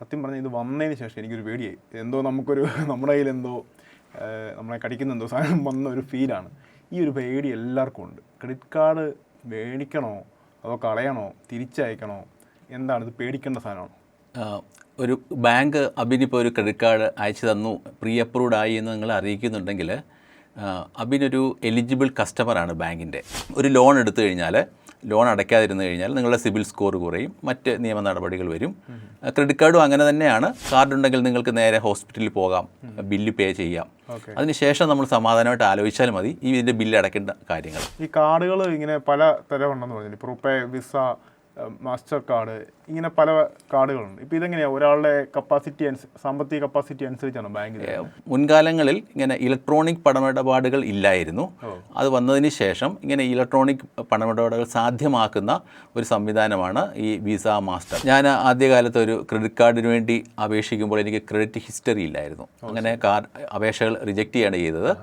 സത്യം പറഞ്ഞാൽ ഇത് വന്നതിന് ശേഷം എനിക്കൊരു പേടിയായി. എന്തോ നമ്മുടെ കയ്യിലെന്തോ നമ്മളെ കടിക്കുന്നെന്തോ സാധനം വന്ന ഒരു ഫീലാണ്. ഈ ഒരു പേടി എല്ലാവർക്കും ഉണ്ട്. ക്രെഡിറ്റ് കാർഡ് മേടിക്കണോ അതോ കളയണോ, തിരിച്ചയക്കണോ, എന്താണ് ഇത്? പേടിക്കേണ്ട സാധനമാണോ? ഒരു ബാങ്ക് അബിനിപ്പോൾ ഒരു ക്രെഡിറ്റ് കാർഡ് അയച്ചു തന്നു, പ്രീ അപ്രൂവ്ഡ് ആയി എന്ന് നിങ്ങൾ അറിയിക്കുന്നുണ്ടെങ്കിൽ അബിനൊരു എലിജിബിൾ കസ്റ്റമറാണ് ബാങ്കിൻ്റെ. ഒരു ലോൺ എടുത്തു കഴിഞ്ഞാൽ, ലോൺ അടയ്ക്കാതിരുന്നു കഴിഞ്ഞാൽ നിങ്ങളുടെ സിബിൽ സ്കോർ കുറയും, മറ്റ് നിയമ നടപടികൾ വരും. ക്രെഡിറ്റ് കാർഡും അങ്ങനെ തന്നെയാണ്. കാർഡുണ്ടെങ്കിൽ നിങ്ങൾക്ക് നേരെ ഹോസ്പിറ്റലിൽ പോകാം, ബില്ല് പേ ചെയ്യാം. അതിനുശേഷം നമ്മൾ സമാധാനമായിട്ട് ആലോചിച്ചാൽ മതി ഇതിൻ്റെ ബില്ല് അടയ്ക്കേണ്ട കാര്യങ്ങൾ. ഈ കാർഡുകൾ ഇങ്ങനെ പല തരമുണ്ടെന്ന് പറഞ്ഞില്ല, ഇപ്പോൾ റുപ്പേ, വിസ, മാസ്റ്റർ കാർഡ്, ഇങ്ങനെ പല കാർഡുകളുണ്ട്. ഇപ്പോൾ ഇതെങ്ങനെയാണ് ഒരാളുടെ കപ്പാസിറ്റി സാമ്പത്തിക കപ്പാസിറ്റി അനുസരിച്ചാണ് ബാങ്കിൽ? മുൻകാലങ്ങളിൽ ഇങ്ങനെ ഇലക്ട്രോണിക് പണമിടപാടുകൾ ഇല്ലായിരുന്നു. അത് വന്നതിന് ശേഷം ഇങ്ങനെ ഇലക്ട്രോണിക് പണമിടപാടുകൾ സാധ്യമാക്കുന്ന ഒരു സംവിധാനമാണ് ഈ വിസ, മാസ്റ്റർ. ഞാൻ ആദ്യകാലത്ത് ഒരു ക്രെഡിറ്റ് കാർഡിന് വേണ്ടി അപേക്ഷിക്കുമ്പോൾ എനിക്ക് ക്രെഡിറ്റ് ഹിസ്റ്ററി ഇല്ലായിരുന്നു. അങ്ങനെ അപേക്ഷകൾ റിജക്റ്റ് ചെയ്യാണ് ചെയ്തത്.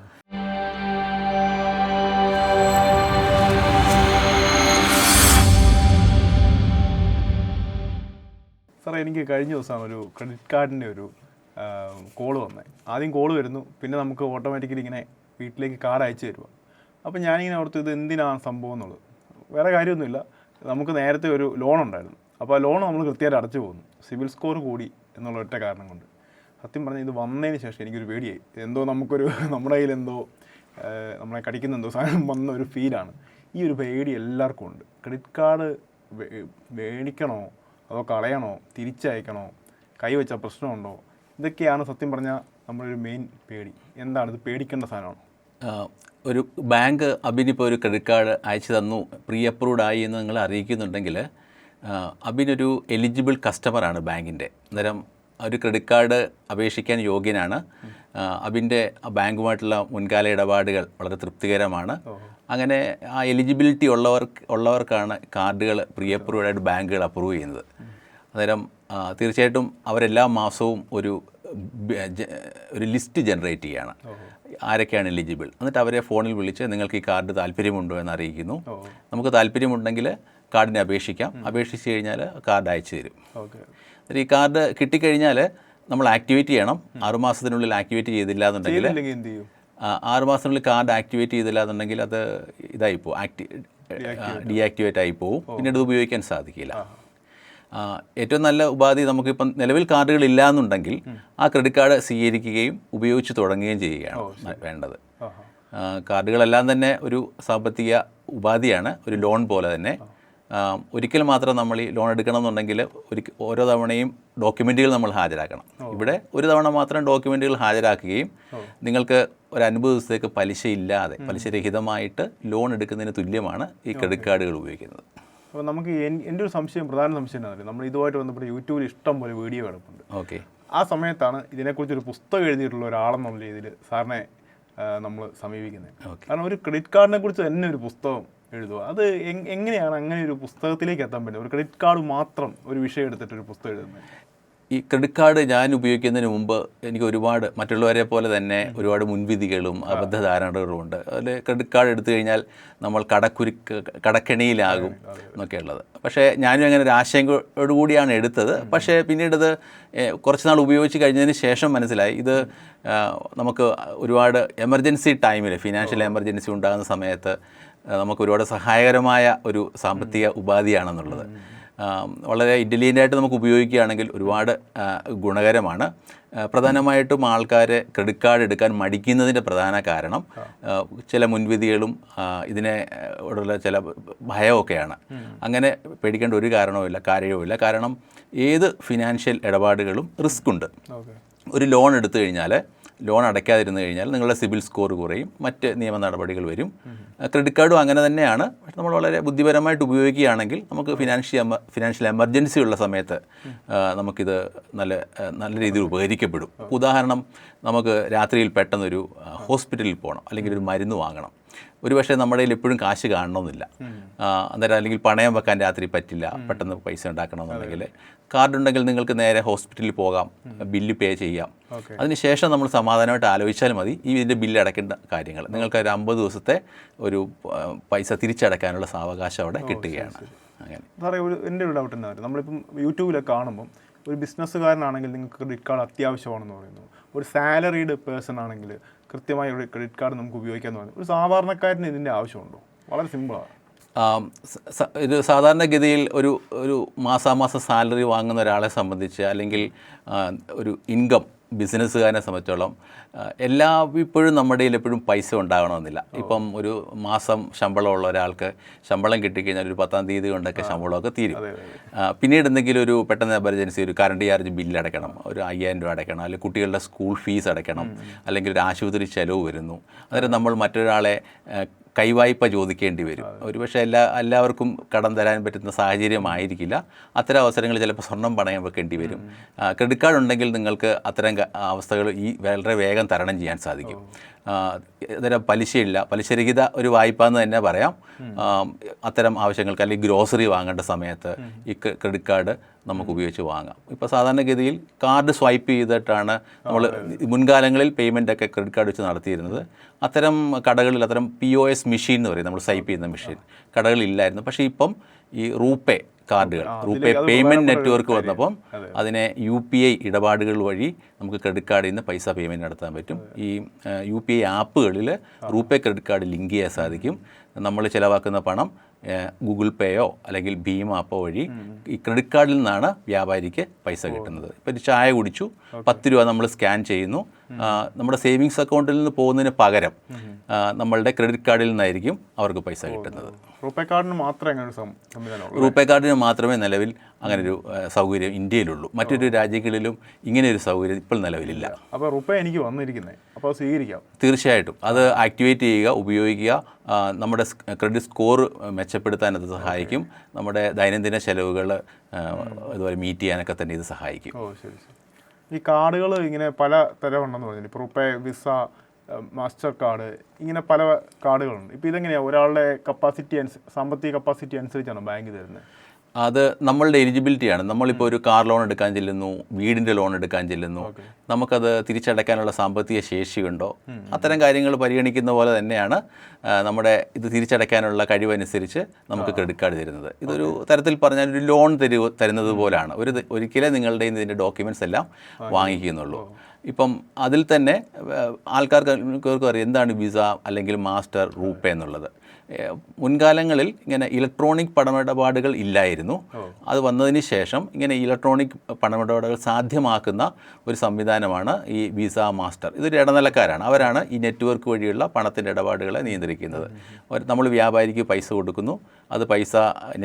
സാറേ, എനിക്ക് കഴിഞ്ഞ ദിവസമാണ് ഒരു ക്രെഡിറ്റ് കാർഡിൻ്റെ ഒരു കോള് വന്നത്. ആദ്യം കോള് വരുന്നു, പിന്നെ നമുക്ക് ഓട്ടോമാറ്റിക്കലി ഇങ്ങനെ വീട്ടിലേക്ക് കാർഡ് അയച്ചു തരുക. അപ്പോൾ ഞാനിങ്ങനെ ഓർത്ത് ഇത് എന്തിനാണ് സംഭവം എന്നുള്ളത്. വേറെ കാര്യമൊന്നുമില്ല, നമുക്ക് നേരത്തെ ഒരു ലോൺ ഉണ്ടായിരുന്നു. അപ്പോൾ ആ ലോൺ നമ്മൾ കൃത്യമായിട്ട് അടച്ചു പോകുന്നു, സിബിൽ സ്കോർ കൂടി എന്നുള്ള ഒറ്റ കാരണം കൊണ്ട്. സത്യം പറഞ്ഞാൽ ഇത് വന്നതിന് ശേഷം എനിക്കൊരു പേടിയായി. എന്തോ നമ്മുടെ കയ്യിലെന്തോ നമ്മളെ കടിക്കുന്നെന്തോ സാധനം വന്ന ഒരു ഫീലാണ്. ഈ ഒരു പേടി എല്ലാവർക്കും ഉണ്ട്. ക്രെഡിറ്റ് കാർഡ് മേടിക്കണോ അതോ കളയണോ, തിരിച്ചയക്കണോ, കൈവച്ച പ്രശ്നമുണ്ടോ? ഇതൊക്കെയാണ് സത്യം പറഞ്ഞാൽ നമ്മളൊരു മെയിൻ പേടി. എന്താണ് ഇത്? പേടിക്കേണ്ട സാധനമാണോ? ഒരു ബാങ്ക് അബിനിപ്പോൾ ഒരു ക്രെഡിറ്റ് കാർഡ് അയച്ചു തന്നു, പ്രീ അപ്രൂവ്ഡ് ആയി എന്ന് നിങ്ങൾ അറിയിക്കുന്നുണ്ടെങ്കിൽ അബിനൊരു എലിജിബിൾ കസ്റ്റമറാണ് ബാങ്കിൻ്റെ. അന്നേരം ഒരു ക്രെഡിറ്റ് കാർഡ് അപേക്ഷിക്കാൻ യോഗ്യനാണ്. അബിൻ്റെ ബാങ്കുമായിട്ടുള്ള മുൻകാല ഇടപാടുകൾ വളരെ തൃപ്തികരമാണ്. അങ്ങനെ ആ എലിജിബിലിറ്റി ഉള്ളവർക്കാണ് കാർഡുകൾ പ്രീ അപ്രൂവ്ഡ് ആയിട്ട് ബാങ്കുകൾ അപ്രൂവ് ചെയ്യുന്നത്. അന്നേരം തീർച്ചയായിട്ടും അവരെല്ലാ മാസവും ഒരു ലിസ്റ്റ് ജനറേറ്റ് ചെയ്യുകയാണ്, ആരൊക്കെയാണ് എലിജിബിൾ. എന്നിട്ട് അവരെ ഫോണിൽ വിളിച്ച് നിങ്ങൾക്ക് ഈ കാർഡ് താല്പര്യമുണ്ടോ എന്ന് അറിയിക്കുന്നു. നമുക്ക് താല്പര്യമുണ്ടെങ്കിൽ കാർഡിനെ അപേക്ഷിക്കാം. അപേക്ഷിച്ച് കഴിഞ്ഞാൽ കാർഡ് അയച്ചു തരും. ഈ കാർഡ് കിട്ടിക്കഴിഞ്ഞാൽ നമ്മൾ ആക്ടിവേറ്റ് ചെയ്യണം. 6 മാസത്തിനുള്ളിൽ ആക്ടിവേറ്റ് ചെയ്തില്ല എന്നുണ്ടെങ്കിൽ 6 മാസത്തിനുള്ളിൽ കാർഡ് ആക്ടിവേറ്റ് ചെയ്തില്ല എന്നുണ്ടെങ്കിൽ അത് ഇതായിപ്പോൾ ഡീആക്ടിവേറ്റ് ആയി പോവും. പിന്നീട് ഇത് ഉപയോഗിക്കാൻ സാധിക്കില്ല. ഏറ്റവും നല്ല ഉപാധി, നമുക്കിപ്പം നിലവിൽ കാർഡുകൾ ഇല്ല എന്നുണ്ടെങ്കിൽ ആ ക്രെഡിറ്റ് കാർഡ് സ്വീകരിക്കുകയും ഉപയോഗിച്ച് തുടങ്ങുകയും ചെയ്യുകയാണ് വേണ്ടത്. കാർഡുകളെല്ലാം തന്നെ ഒരു സാമ്പത്തിക ഉപാധിയാണ്, ഒരു ലോൺ പോലെ തന്നെ. ഒരിക്കൽ മാത്രം നമ്മൾ ഈ ലോൺ എടുക്കണമെന്നുണ്ടെങ്കിൽ ഓരോ തവണയും ഡോക്യുമെൻറ്റുകൾ നമ്മൾ ഹാജരാക്കണം. ഇവിടെ ഒരു തവണ മാത്രം ഡോക്യുമെൻറ്റുകൾ ഹാജരാക്കുകയും നിങ്ങൾക്ക് ഒരു 50 ദിവസത്തേക്ക് പലിശയില്ലാതെ, പലിശരഹിതമായിട്ട് ലോൺ എടുക്കുന്നതിന് തുല്യമാണ് ഈ ക്രെഡിറ്റ് കാർഡുകൾ ഉപയോഗിക്കുന്നത്. അപ്പോൾ നമുക്ക് എൻ്റെ ഒരു പ്രധാന സംശയം എന്താണെന്ന്, നമ്മൾ ഇതുമായിട്ട് ബന്ധപ്പെട്ട് യൂട്യൂബിൽ ഇഷ്ടം പോലെ വീഡിയോ കിടപ്പുണ്ട്. ആ സമയത്താണ് ഇതിനെക്കുറിച്ചൊരു പുസ്തകം എഴുതിയിട്ടുള്ള ഒരാളെന്നുള്ള രീതിയിൽ സാറിനെ നമ്മൾ സമീപിക്കുന്നത്. കാരണം ഒരു ക്രെഡിറ്റ് കാർഡിനെ കുറിച്ച് തന്നെ ഒരു പുസ്തകം എഴുതുക, അത് എങ്ങനെയാണ് അങ്ങനെ ഒരു പുസ്തകത്തിലേക്ക് എത്താൻ പറ്റുന്നത്? ഒരു ക്രെഡിറ്റ് കാർഡ് മാത്രം ഒരു വിഷയം എടുത്തിട്ടൊരു പുസ്തകം എഴുതുന്നത്. ഈ ക്രെഡിറ്റ് കാർഡ് ഞാൻ ഉപയോഗിക്കുന്നതിന് മുമ്പ് എനിക്ക് ഒരുപാട് മറ്റുള്ളവരെ പോലെ തന്നെ ഒരുപാട് മുൻവിധികളും അബദ്ധധാരണകളും ഉണ്ട്. അതിൽ ക്രെഡിറ്റ് കാർഡ് എടുത്തു കഴിഞ്ഞാൽ നമ്മൾ കടക്കെണിയിലാകും എന്നൊക്കെയുള്ളത്. പക്ഷേ ഞാനും അങ്ങനെ ഒരു ആശങ്കയോടു കൂടിയാണ് എടുത്തത്. പക്ഷേ പിന്നീടത് കുറച്ച് നാൾ ഉപയോഗിച്ച് കഴിഞ്ഞതിന് ശേഷം മനസ്സിലായി ഇത് നമുക്ക് ഒരുപാട് എമർജൻസി ടൈമിൽ, ഫിനാൻഷ്യൽ എമർജൻസി ഉണ്ടാകുന്ന സമയത്ത് നമുക്ക് ഒരുപാട് സഹായകരമായ ഒരു സാമ്പത്തിക ഉപാധിയാണെന്നുള്ളത്. വളരെ ഇൻ്റലിജൻ്റായിട്ട് നമുക്ക് ഉപയോഗിക്കുകയാണെങ്കിൽ ഒരുപാട് ഗുണകരമാണ്. പ്രധാനമായിട്ടും ആൾക്കാർ ക്രെഡിറ്റ് കാർഡ് എടുക്കാൻ മടിക്കുന്നതിൻ്റെ പ്രധാന കാരണം ചില മുൻവിധികളും ഇതിനോടുള്ള ചില ഭയമൊക്കെയാണ്. അങ്ങനെ പേടിക്കേണ്ട ഒരു കാര്യവുമില്ല. കാരണം ഏത് ഫിനാൻഷ്യൽ ഇടപാടുകളും റിസ്ക് ഉണ്ട്. ഒരു ലോൺ എടുത്തു കഴിഞ്ഞാൽ, ലോൺ അടയ്ക്കാതിരുന്നു കഴിഞ്ഞാൽ നിങ്ങളുടെ സിബിൽ സ്കോർ കുറയും, മറ്റ് നിയമ നടപടികൾ വരും. ക്രെഡിറ്റ് കാർഡും അങ്ങനെ തന്നെയാണ്. പക്ഷെ നമ്മൾ വളരെ ബുദ്ധിപരമായിട്ട് ഉപയോഗിക്കുകയാണെങ്കിൽ നമുക്ക് ഫിനാൻഷ്യൽ എമർജൻസി ഉള്ള സമയത്ത് നമുക്കിത് നല്ല രീതിയിൽ ഉപകരിക്കപ്പെടും. ഉദാഹരണം, നമുക്ക് രാത്രിയിൽ പെട്ടെന്നൊരു ഹോസ്പിറ്റലിൽ പോകണം, അല്ലെങ്കിൽ ഒരു മരുന്ന് വാങ്ങണം. ഒരുപക്ഷെ നമ്മുടെ കയ്യിൽ എപ്പോഴും കാശ് കാണണമെന്നില്ല. അന്നേരം അല്ലെങ്കിൽ പണയം വെക്കാൻ രാത്രി പറ്റില്ല, പെട്ടെന്ന് പൈസ ഉണ്ടാക്കണമെന്നുണ്ടെങ്കിൽ കാർഡുണ്ടെങ്കിൽ നിങ്ങൾക്ക് നേരെ ഹോസ്പിറ്റലിൽ പോകാം, ബില്ല് പേ ചെയ്യാം. അതിനുശേഷം നമ്മൾ സമാധാനമായിട്ട് ആലോചിച്ചാൽ മതി ഇതിൻ്റെ ബില്ല് അടയ്ക്കേണ്ട കാര്യങ്ങൾ. നിങ്ങൾക്ക് ഒരു 50 ദിവസത്തെ ഒരു പൈസ തിരിച്ചടയ്ക്കാനുള്ള സാവകാശം അവിടെ കിട്ടുകയാണ്. അങ്ങനെ സാറേ, എൻ്റെ ഒരു ഡൗട്ട് എന്താ പറയുക, നമ്മളിപ്പം യൂട്യൂബിലൊക്കെ കാണുമ്പം ഒരു ബിസിനസ്സുകാരനാണെങ്കിൽ നിങ്ങൾക്ക് ക്രെഡിറ്റ് കാർഡ് അത്യാവശ്യമാണെന്ന് പറയുന്നു, ഒരു സാലറീഡ് പേഴ്സൺ ആണെങ്കിൽ കൃത്യമായി ഒരു ക്രെഡിറ്റ് കാർഡ് നമുക്ക് ഉപയോഗിക്കാമെന്ന് പറയുന്നു. ഒരു സാധാരണക്കാരന് ഇതിൻ്റെ ആവശ്യമുണ്ടോ? വളരെ സിമ്പിളാണ്. ഇത് സാധാരണഗതിയിൽ ഒരു മാസാമാസം സാലറി വാങ്ങുന്ന ഒരാളെ സംബന്ധിച്ച്, അല്ലെങ്കിൽ ഒരു ഇൻകം ബിസിനസ്സുകാരനെ സംബന്ധിച്ചോളം ഇപ്പോഴും നമ്മുടെ കയ്യിൽ എപ്പോഴും പൈസ ഉണ്ടാകണമെന്നില്ല. ഇപ്പം ഒരു മാസം ശമ്പളമുള്ള ഒരാൾക്ക് ശമ്പളം കിട്ടിക്കഴിഞ്ഞാൽ ഒരു 10-ാം തീയതി കൊണ്ടൊക്കെ ശമ്പളമൊക്കെ തീരും. പിന്നീട് എന്തെങ്കിലും ഒരു പെട്ടെന്ന് എമർജൻസി, ഒരു കറണ്ട് ചാർജ് ബില്ല് അടയ്ക്കണം, ഒരു 5000 രൂപ അടയ്ക്കണം, അല്ലെങ്കിൽ കുട്ടികളുടെ സ്കൂൾ ഫീസ് അടയ്ക്കണം, അല്ലെങ്കിൽ ഒരു ആശുപത്രി ചെലവ് വരുന്നു, അന്നേരം നമ്മൾ മറ്റൊരാളെ കൈവായ്പ ചോദിക്കേണ്ടി വരും. ഒരുപക്ഷെ എല്ലാവർക്കും കടം തരാൻ പറ്റുന്ന സാഹചര്യമായിരിക്കില്ല. അത്തരം അവസരങ്ങളിൽ ചിലപ്പോൾ സ്വർണം പണയം വെക്കേണ്ടി വരും. ക്രെഡിറ്റ് കാർഡ് ഉണ്ടെങ്കിൽ നിങ്ങൾക്ക് അത്തരം അവസ്ഥകൾ വളരെ വേഗം തരണം ചെയ്യാൻ സാധിക്കും. അത്തരം പലിശയില്ല, പലിശരഹിത ഒരു വായ്പ എന്ന് തന്നെ പറയാം. അത്തരം ആവശ്യങ്ങൾക്ക്, അല്ലെങ്കിൽ ഗ്രോസറി വാങ്ങേണ്ട സമയത്ത് ഈ ക്രെഡിറ്റ് കാർഡ് നമുക്ക് ഉപയോഗിച്ച് വാങ്ങാം. ഇപ്പോൾ സാധാരണഗതിയിൽ കാർഡ് സ്വൈപ്പ് ചെയ്തിട്ടാണ് നമ്മൾ മുൻകാലങ്ങളിൽ പേയ്മെൻറ്റൊക്കെ ക്രെഡിറ്റ് കാർഡ് വെച്ച് നടത്തിയിരുന്നത്. അത്തരം കടകളിൽ അത്തരം POS മെഷീൻ എന്ന് പറയും, നമ്മൾ സ്വൈപ്പ് ചെയ്യുന്ന മെഷീൻ കടകളിലില്ലായിരുന്നു. പക്ഷേ ഇപ്പം ഈ റൂപേ കാർഡുകൾ, റൂപേ പേയ്മെൻറ്റ് നെറ്റ്വർക്ക് വന്നപ്പം അതിനെ UPI ഇടപാടുകൾ വഴി നമുക്ക് ക്രെഡിറ്റ് കാർഡിൽ നിന്ന് പൈസ പേയ്മെൻറ്റ് നടത്താൻ പറ്റും. ഈ UPI ആപ്പുകളിൽ റൂപേ ക്രെഡിറ്റ് കാർഡ് ലിങ്ക് ചെയ്യാൻ സാധിക്കും. നമ്മൾ ചിലവാക്കുന്ന പണം ഗൂഗിൾ പേയോ അല്ലെങ്കിൽ ഭീം ആപ്പോ വഴി ഈ ക്രെഡിറ്റ് കാർഡിൽ നിന്നാണ് വ്യാപാരിക്ക് പൈസ കിട്ടുന്നത്. ഇപ്പോൾ ഒരു ചായ കുടിച്ചു, 10 രൂപ നമ്മൾ സ്കാൻ ചെയ്യുന്നു, നമ്മുടെ സേവിങ്സ് അക്കൗണ്ടിൽ നിന്ന് പോകുന്നതിന് പകരം നമ്മളുടെ ക്രെഡിറ്റ് കാർഡിൽ നിന്നായിരിക്കും അവർക്ക് പൈസ കിട്ടുന്നത്. റൂപേ കാർഡിന് മാത്രമേ അങ്ങനെ ഒരു സംവിധാനമുള്ളൂ? റൂപേ കാർഡിന് മാത്രമേ നിലവിൽ അങ്ങനൊരു സൗകര്യം ഇന്ത്യയിലുള്ളൂ. മറ്റൊരു രാജ്യങ്ങളിലും ഇങ്ങനെയൊരു സൗകര്യം ഇപ്പോൾ നിലവിലില്ല. അപ്പോൾ റൂപേ എനിക്ക് വന്നിരിക്കുന്നത്, അപ്പോൾ സ്വീകരിക്കാം? തീർച്ചയായിട്ടും അത് ആക്ടിവേറ്റ് ചെയ്യുക, ഉപയോഗിക്കുക. നമ്മുടെ ക്രെഡിറ്റ് സ്കോർ മെച്ചപ്പെടുത്താൻ അത് സഹായിക്കും. നമ്മുടെ ദൈനംദിന ചെലവുകൾ അതുപോലെ മീറ്റ് ചെയ്യാനൊക്കെ തന്നെ ഇത് സഹായിക്കും. ശരി. ഈ കാർഡുകൾ ഇങ്ങനെ പല തരമുണ്ടെന്ന് പറഞ്ഞു. ഇപ്പോൾ റുപ്പേ, വിസ, മാസ്റ്റർ കാർഡ്, ഇങ്ങനെ പല കാർഡുകളുണ്ട്. ഇപ്പോൾ ഇതെങ്ങനെയാണ് ഒരാളുടെ സാമ്പത്തിക കപ്പാസിറ്റി അനുസരിച്ചാണ് ബാങ്ക് തരുന്നത്? അത് നമ്മളുടെ എലിജിബിലിറ്റിയാണ്. നമ്മളിപ്പോൾ ഒരു കാർ ലോൺ എടുക്കാൻ ചെല്ലുന്നു, വീടിൻ്റെ ലോൺ എടുക്കാൻ ചെല്ലുന്നു, നമുക്കത് തിരിച്ചടയ്ക്കാനുള്ള സാമ്പത്തിക ശേഷിയുണ്ടോ, അത്തരം കാര്യങ്ങൾ പരിഗണിക്കുന്ന പോലെ തന്നെയാണ് നമ്മുടെ ഇത് തിരിച്ചടയ്ക്കാനുള്ള കഴിവനുസരിച്ച് നമുക്ക് ക്രെഡിറ്റ് കാർഡ് തരുന്നത്. ഇതൊരു തരത്തിൽ പറഞ്ഞാൽ ഒരു ലോൺ തരുന്നത് പോലാണ്. ഒരിക്കലേ നിങ്ങളുടെ ഇതിൻ്റെ ഡോക്യുമെൻറ്റ്സ് എല്ലാം വാങ്ങിക്കുന്നുള്ളൂ. ഇപ്പം അതിൽ തന്നെ ആൾക്കാർക്ക് അറിയാം എന്താണ് വിസ അല്ലെങ്കിൽ മാസ്റ്റർ, റൂപേ എന്നുള്ളത്. മുൻകാലങ്ങളിൽ ഇങ്ങനെ ഇലക്ട്രോണിക് പണമിടപാടുകൾ ഇല്ലായിരുന്നു. അത് വന്നതിന് ശേഷം ഇങ്ങനെ ഇലക്ട്രോണിക് പണമിടപാടുകൾ സാധ്യമാക്കുന്ന ഒരു സംവിധാനമാണ് ഈ വിസ, മാസ്റ്റർ. ഇതൊരു ഇടനിലക്കാരാണ്. അവരാണ് ഈ നെറ്റ്വർക്ക് വഴിയുള്ള പണത്തിൻ്റെ ഇടപാടുകളെ നിയന്ത്രിക്കുന്നത്. നമ്മൾ വ്യാപാരിക്ക് പൈസ കൊടുക്കുന്നു, അത് പൈസ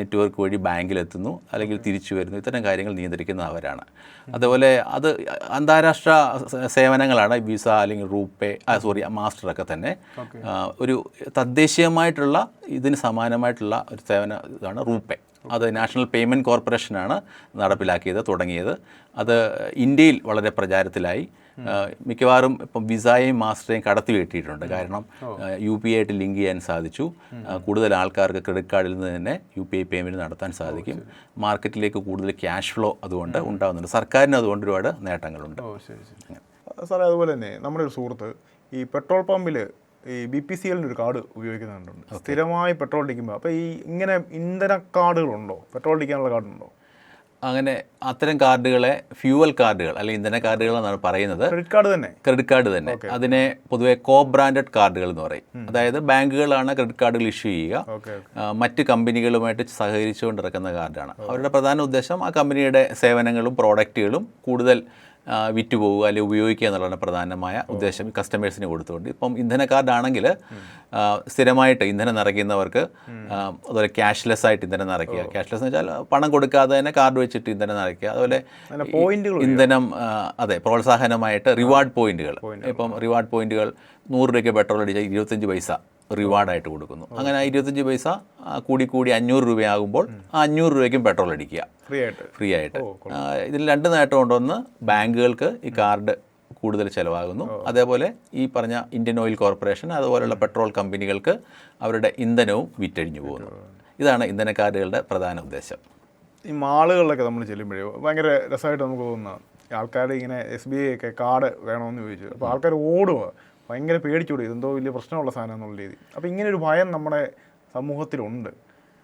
നെറ്റ്വർക്ക് വഴി ബാങ്കിലെത്തുന്നു, അല്ലെങ്കിൽ തിരിച്ചു വരുന്നു. ഇത്തരം കാര്യങ്ങൾ നിയന്ത്രിക്കുന്ന അവരാണ്. അതുപോലെ അത് അന്താരാഷ്ട്ര സേവനങ്ങളാണ് വിസ അല്ലെങ്കിൽ മാസ്റ്ററൊക്കെ തന്നെ. ഒരു തദ്ദേശീയമായിട്ടുള്ള ഇതിന് സമാനമായിട്ടുള്ള ഒരു സേവന ഇതാണ് റൂപേ. അത് നാഷണൽ പേയ്മെൻറ്റ് കോർപ്പറേഷനാണ് നടപ്പിലാക്കിയത്, തുടങ്ങിയത്. അത് ഇന്ത്യയിൽ വളരെ പ്രചാരത്തിലായി. മിക്കവാറും ഇപ്പം വിസയും മാസ്റ്ററേയും കടത്തി വെട്ടിയിട്ടുണ്ട്. കാരണം UPI ആയിട്ട് ലിങ്ക് ചെയ്യാൻ സാധിച്ചു. കൂടുതൽ ആൾക്കാർക്ക് ക്രെഡിറ്റ് കാർഡിൽ നിന്ന് തന്നെ UPI പേയ്മെൻറ്റ് നടത്താൻ സാധിക്കും. മാർക്കറ്റിലേക്ക് കൂടുതൽ ക്യാഷ് ഫ്ലോ അതുകൊണ്ട് ഉണ്ടാകുന്നുണ്ട്. സർക്കാരിന് അതുകൊണ്ട് ഒരുപാട് നേട്ടങ്ങളുണ്ട്. സാറേ, അതുപോലെ തന്നെ നമ്മുടെ ഒരു സുഹൃത്ത് ഈ പെട്രോൾ പമ്പിൽ ഈ BPCLൻ്റെ ഒരു കാർഡ് ഉപയോഗിക്കുന്നുണ്ട്, സ്ഥിരമായി പെട്രോൾ അടിക്കുമ്പോൾ. അപ്പോൾ ഈ ഇങ്ങനെ ഇന്ധന കാർഡുകളുണ്ടോ? പെട്രോൾ അടിക്കാനുള്ള കാർഡുണ്ടോ? അങ്ങനെ അത്തരം കാർഡുകളെ ഫ്യൂവൽ കാർഡുകൾ അല്ലെങ്കിൽ ഇന്ധന കാർഡുകൾ എന്നാണ് പറയുന്നത്. ക്രെഡിറ്റ് കാർഡ് തന്നെ. അതിനെ പൊതുവെ ബ്രാൻഡഡ് കാർഡുകൾ എന്ന് പറയും. അതായത് ബാങ്കുകളാണ് ക്രെഡിറ്റ് കാർഡുകൾ ഇഷ്യൂ ചെയ്യുക. മറ്റ് കമ്പനികളുമായിട്ട് സഹകരിച്ചുകൊണ്ട് ഇറക്കുന്ന കാർഡാണ്. അവരുടെ പ്രധാന ഉദ്ദേശം ആ കമ്പനിയുടെ സേവനങ്ങളും പ്രോഡക്റ്റുകളും കൂടുതൽ വിറ്റുപോകുക അല്ലെങ്കിൽ ഉപയോഗിക്കുക എന്നുള്ളതാണ് പ്രധാനമായ ഉദ്ദേശം കസ്റ്റമേഴ്സിന് കൊടുത്തുകൊണ്ട്. ഇപ്പം ഇന്ധന കാർഡാണെങ്കിൽ സ്ഥിരമായിട്ട് ഇന്ധനം നിറയ്ക്കുന്നവർക്ക് അതുപോലെ ക്യാഷ്ലെസ് ആയിട്ട് ഇന്ധനം നിറയ്ക്കുക. ക്യാഷ്ലെസ് എന്ന് വെച്ചാൽ പണം കൊടുക്കാതെ തന്നെ കാർഡ് വെച്ചിട്ട് ഇന്ധനം നിറയ്ക്കുക. അതുപോലെ ഇന്ധനം പ്രോത്സാഹനമായിട്ട് റിവാർഡ് പോയിന്റുകൾ. ഇപ്പം റിവാർഡ് പോയിന്റുകൾ 100 രൂപയ്ക്ക് പെട്രോൾ അടിച്ചാൽ 25 പൈസ റിവാർഡായിട്ട് കൊടുക്കുന്നു. അങ്ങനെ 25 പൈസ കൂടി 500 രൂപയാകുമ്പോൾ ആ 500 രൂപയ്ക്കും പെട്രോൾ അടിക്കുക ഫ്രീ ആയിട്ട്. ഇതിൽ 2 നേട്ടമുണ്ട്. ഒന്ന്, ബാങ്കുകൾക്ക് ഈ കാർഡ് കൂടുതൽ ചിലവാകുന്നു. അതേപോലെ ഈ പറഞ്ഞ ഇന്ത്യൻ ഓയിൽ കോർപ്പറേഷൻ അതുപോലെയുള്ള പെട്രോൾ കമ്പനികൾക്ക് അവരുടെ ഇന്ധനവും വിറ്റഴിഞ്ഞു പോകുന്നു. ഇതാണ് ഇന്ധന കാർഡുകളുടെ പ്രധാന ഉദ്ദേശം. ഈ മാളുകളിലൊക്കെ നമ്മൾ ചെല്ലുമ്പോഴേ ഭയങ്കര രസമായിട്ട് നമുക്ക് തോന്നുന്ന ആൾക്കാർ ഇങ്ങനെ SBI ഒക്കെ കാർഡ് വേണമെന്ന് ചോദിച്ചു. അപ്പോൾ ആൾക്കാർ ഓടുക, ഭയങ്കര പേടിച്ചോടുക, ഇതെന്തോ വലിയ പ്രശ്നമുള്ള സാധനം എന്നുള്ള രീതി. അപ്പോൾ ഇങ്ങനൊരു ഭയം നമ്മുടെ സമൂഹത്തിലുണ്ട്.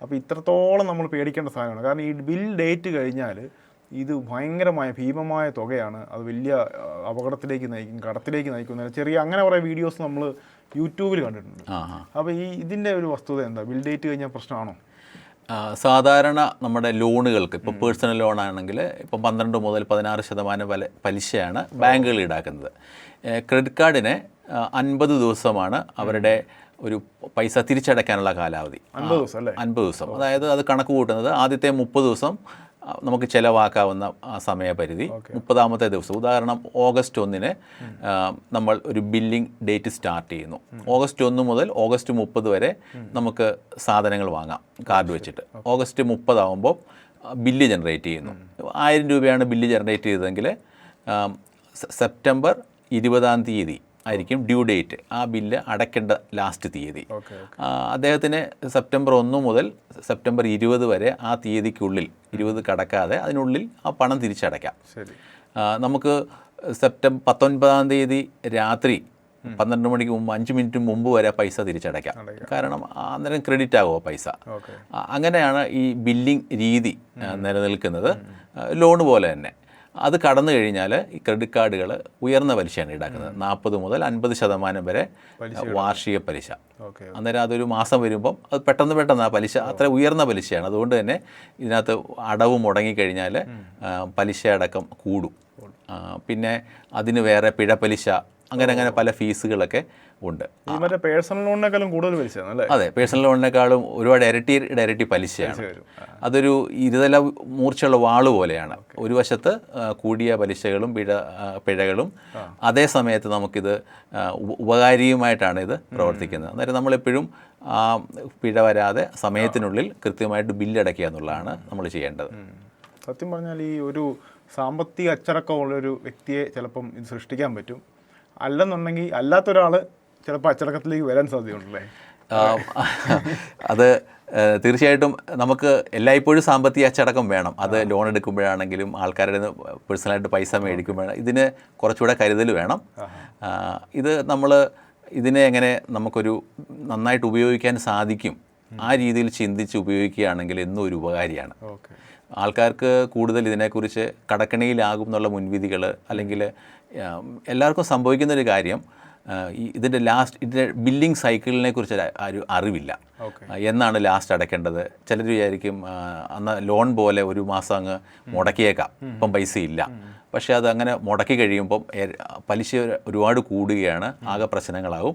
അപ്പോൾ ഇത്രത്തോളം നമ്മൾ പേടിക്കേണ്ട സാധനമാണ്. കാരണം ഈ ബിൽ ഡേറ്റ് കഴിഞ്ഞാൽ ഇത് ഭയങ്കരമായ ഭീമമായ തുകയാണ്, അത് വലിയ അപകടത്തിലേക്ക് നയിക്കും, കടത്തിലേക്ക് നയിക്കുന്ന ചെറിയ അങ്ങനെ കുറേ വീഡിയോസ് നമ്മൾ യൂട്യൂബിൽ കണ്ടിട്ടുണ്ട്. അപ്പോൾ ഇതിൻ്റെ ഒരു വസ്തുത എന്താ? ബിൽ ഡേറ്റ് കഴിഞ്ഞാൽ പ്രശ്നമാണോ? സാധാരണ നമ്മുടെ ലോണുകൾക്ക് ഇപ്പോൾ പേഴ്സണൽ ലോണാണെങ്കിൽ ഇപ്പം 12 മുതൽ 16% പലിശയാണ് ബാങ്കുകൾ ഈടാക്കുന്നത്. ക്രെഡിറ്റ് കാർഡിന് 50 ദിവസമാണ് അവരുടെ ഒരു പൈസ തിരിച്ചടയ്ക്കാനുള്ള കാലാവധി. 50 ദിവസം. അതായത് അത് കണക്ക് കൂട്ടുന്നത് ആദ്യത്തെ 30 ദിവസം നമുക്ക് ചിലവാക്കാവുന്ന സമയപരിധി, 30ാമത്തെ ദിവസം ഉദാഹരണം ഓഗസ്റ്റ് 1-ന് നമ്മൾ ഒരു ബില്ലിംഗ് ഡേറ്റ് സ്റ്റാർട്ട് ചെയ്യുന്നു. ഓഗസ്റ്റ് 1 മുതൽ ഓഗസ്റ്റ് 30 വരെ നമുക്ക് സാധനങ്ങൾ വാങ്ങാം കാർഡ് വെച്ചിട്ട്. ഓഗസ്റ്റ് 30 ആകുമ്പോൾ ബില്ല് ജനറേറ്റ് ചെയ്യുന്നു. 1000 രൂപയാണ് ബില്ല് ജനറേറ്റ് ചെയ്തതെങ്കിൽ സെപ്റ്റംബർ 20-ാം തീയതി ആയിരിക്കും ഡ്യൂ ഡേറ്റ്, ആ ബില്ല് അടയ്ക്കേണ്ട ലാസ്റ്റ് തീയതി. അദ്ദേഹത്തിന് സെപ്റ്റംബർ 1 മുതൽ സെപ്റ്റംബർ 20 വരെ ആ തീയതിക്കുള്ളിൽ 20 കടക്കാതെ അതിനുള്ളിൽ ആ പണം തിരിച്ചടയ്ക്കാം. നമുക്ക് സെപ്റ്റംബർ 19-ാം തീയതി രാത്രി 12 മണിക്ക് മുമ്പ് 5 മിനിറ്റ് മുമ്പ് വരെ പൈസ തിരിച്ചടയ്ക്കാം. കാരണം അന്നേരം ക്രെഡിറ്റ് ആകുമോ പൈസ. അങ്ങനെയാണ് ഈ ബില്ലിംഗ് രീതി നിലനിൽക്കുന്നത്, ലോണ് പോലെ തന്നെ. അത് കടന്നു കഴിഞ്ഞാൽ ഈ ക്രെഡിറ്റ് കാർഡുകൾ ഉയർന്ന പലിശയാണ് ഈടാക്കുന്നത്, 40 മുതൽ 50% വരെ വാർഷിക പലിശ. അന്നേരം അതൊരു മാസം വരുമ്പം അത് പെട്ടെന്ന് ആ പലിശ അത്ര ഉയർന്ന പലിശയാണ്. അതുകൊണ്ട് തന്നെ ഇതിനകത്ത് അടവ് മുടങ്ങിക്കഴിഞ്ഞാൽ പലിശ അടക്കം കൂടും. പിന്നെ അതിന് വേറെ പിഴ പലിശ, അങ്ങനെ പല ഫീസുകളൊക്കെ ഉണ്ട്. പേഴ്സണൽ ലോണിനേക്കാളും കൂടുതൽ പലിശയാണ്. അതെ, പേഴ്സണൽ ലോണിനേക്കാളും ഒരുപാട് ഇരട്ടി പലിശയാണ്. അതൊരു ഇരുതല മൂർച്ചയുള്ള വാള് പോലെയാണ്. ഒരു വശത്ത് കൂടിയ പലിശകളും പിഴകളും, അതേ സമയത്ത് നമുക്കിത് ഉപകാരിയുമായിട്ടാണ് ഇത് പ്രവർത്തിക്കുന്നത്. അന്നേരം നമ്മളെപ്പോഴും ആ പിഴ വരാതെ സമയത്തിനുള്ളിൽ കൃത്യമായിട്ട് ബില്ലടയ്ക്കുക എന്നുള്ളതാണ് നമ്മൾ ചെയ്യേണ്ടത്. സത്യം പറഞ്ഞാൽ ഈ ഒരു സാമ്പത്തിക അച്ചടക്കമുള്ളൊരു വ്യക്തിയെ ചിലപ്പം ഇത് സൃഷ്ടിക്കാൻ പറ്റും. അല്ലെന്നുണ്ടെങ്കിൽ അല്ലാത്തൊരാൾ ചിലപ്പോൾ അച്ചടക്കത്തിലേക്ക് വരാൻ സാധ്യതയുണ്ടല്ലേ? അത് തീർച്ചയായിട്ടും നമുക്ക് എല്ലായ്പ്പോഴും സാമ്പത്തിക അച്ചടക്കം വേണം. അത് ലോൺ എടുക്കുമ്പോഴാണെങ്കിലും ആൾക്കാരുടെ പേഴ്സണലായിട്ട് പൈസ മേടിക്കുമ്പോഴാണ് ഇതിന് കുറച്ചുകൂടെ കരുതൽ വേണം. ഇതിനെ എങ്ങനെ നമുക്കൊരു നന്നായിട്ട് ഉപയോഗിക്കാൻ സാധിക്കും, ആ രീതിയിൽ ചിന്തിച്ച് ഉപയോഗിക്കുകയാണെങ്കിൽ എന്നും ഒരു ഉപകാരിയാണ്. ആൾക്കാർക്ക് കൂടുതൽ ഇതിനെക്കുറിച്ച് കടക്കണിയിലാകും എന്നുള്ള മുൻവിധികൾ, അല്ലെങ്കിൽ എല്ലാവർക്കും സംഭവിക്കുന്നൊരു കാര്യം ഇതിൻ്റെ ബില്ലിംഗ് സൈക്കിളിനെ കുറിച്ച് ഒരു അറിവില്ല. എന്നാണ് ലാസ്റ്റ് അടയ്ക്കേണ്ടത്? ചിലർ വിചാരിക്കും അന്ന് ലോൺ പോലെ ഒരു മാസം അങ്ങ് മുടക്കിയേക്കാം, ഇപ്പം പൈസ ഇല്ല. പക്ഷേ അത് അങ്ങനെ മുടക്കി കഴിയുമ്പം പലിശ ഒരുപാട് കൂടുകയാണ്, ആകെ പ്രശ്നങ്ങളാവും.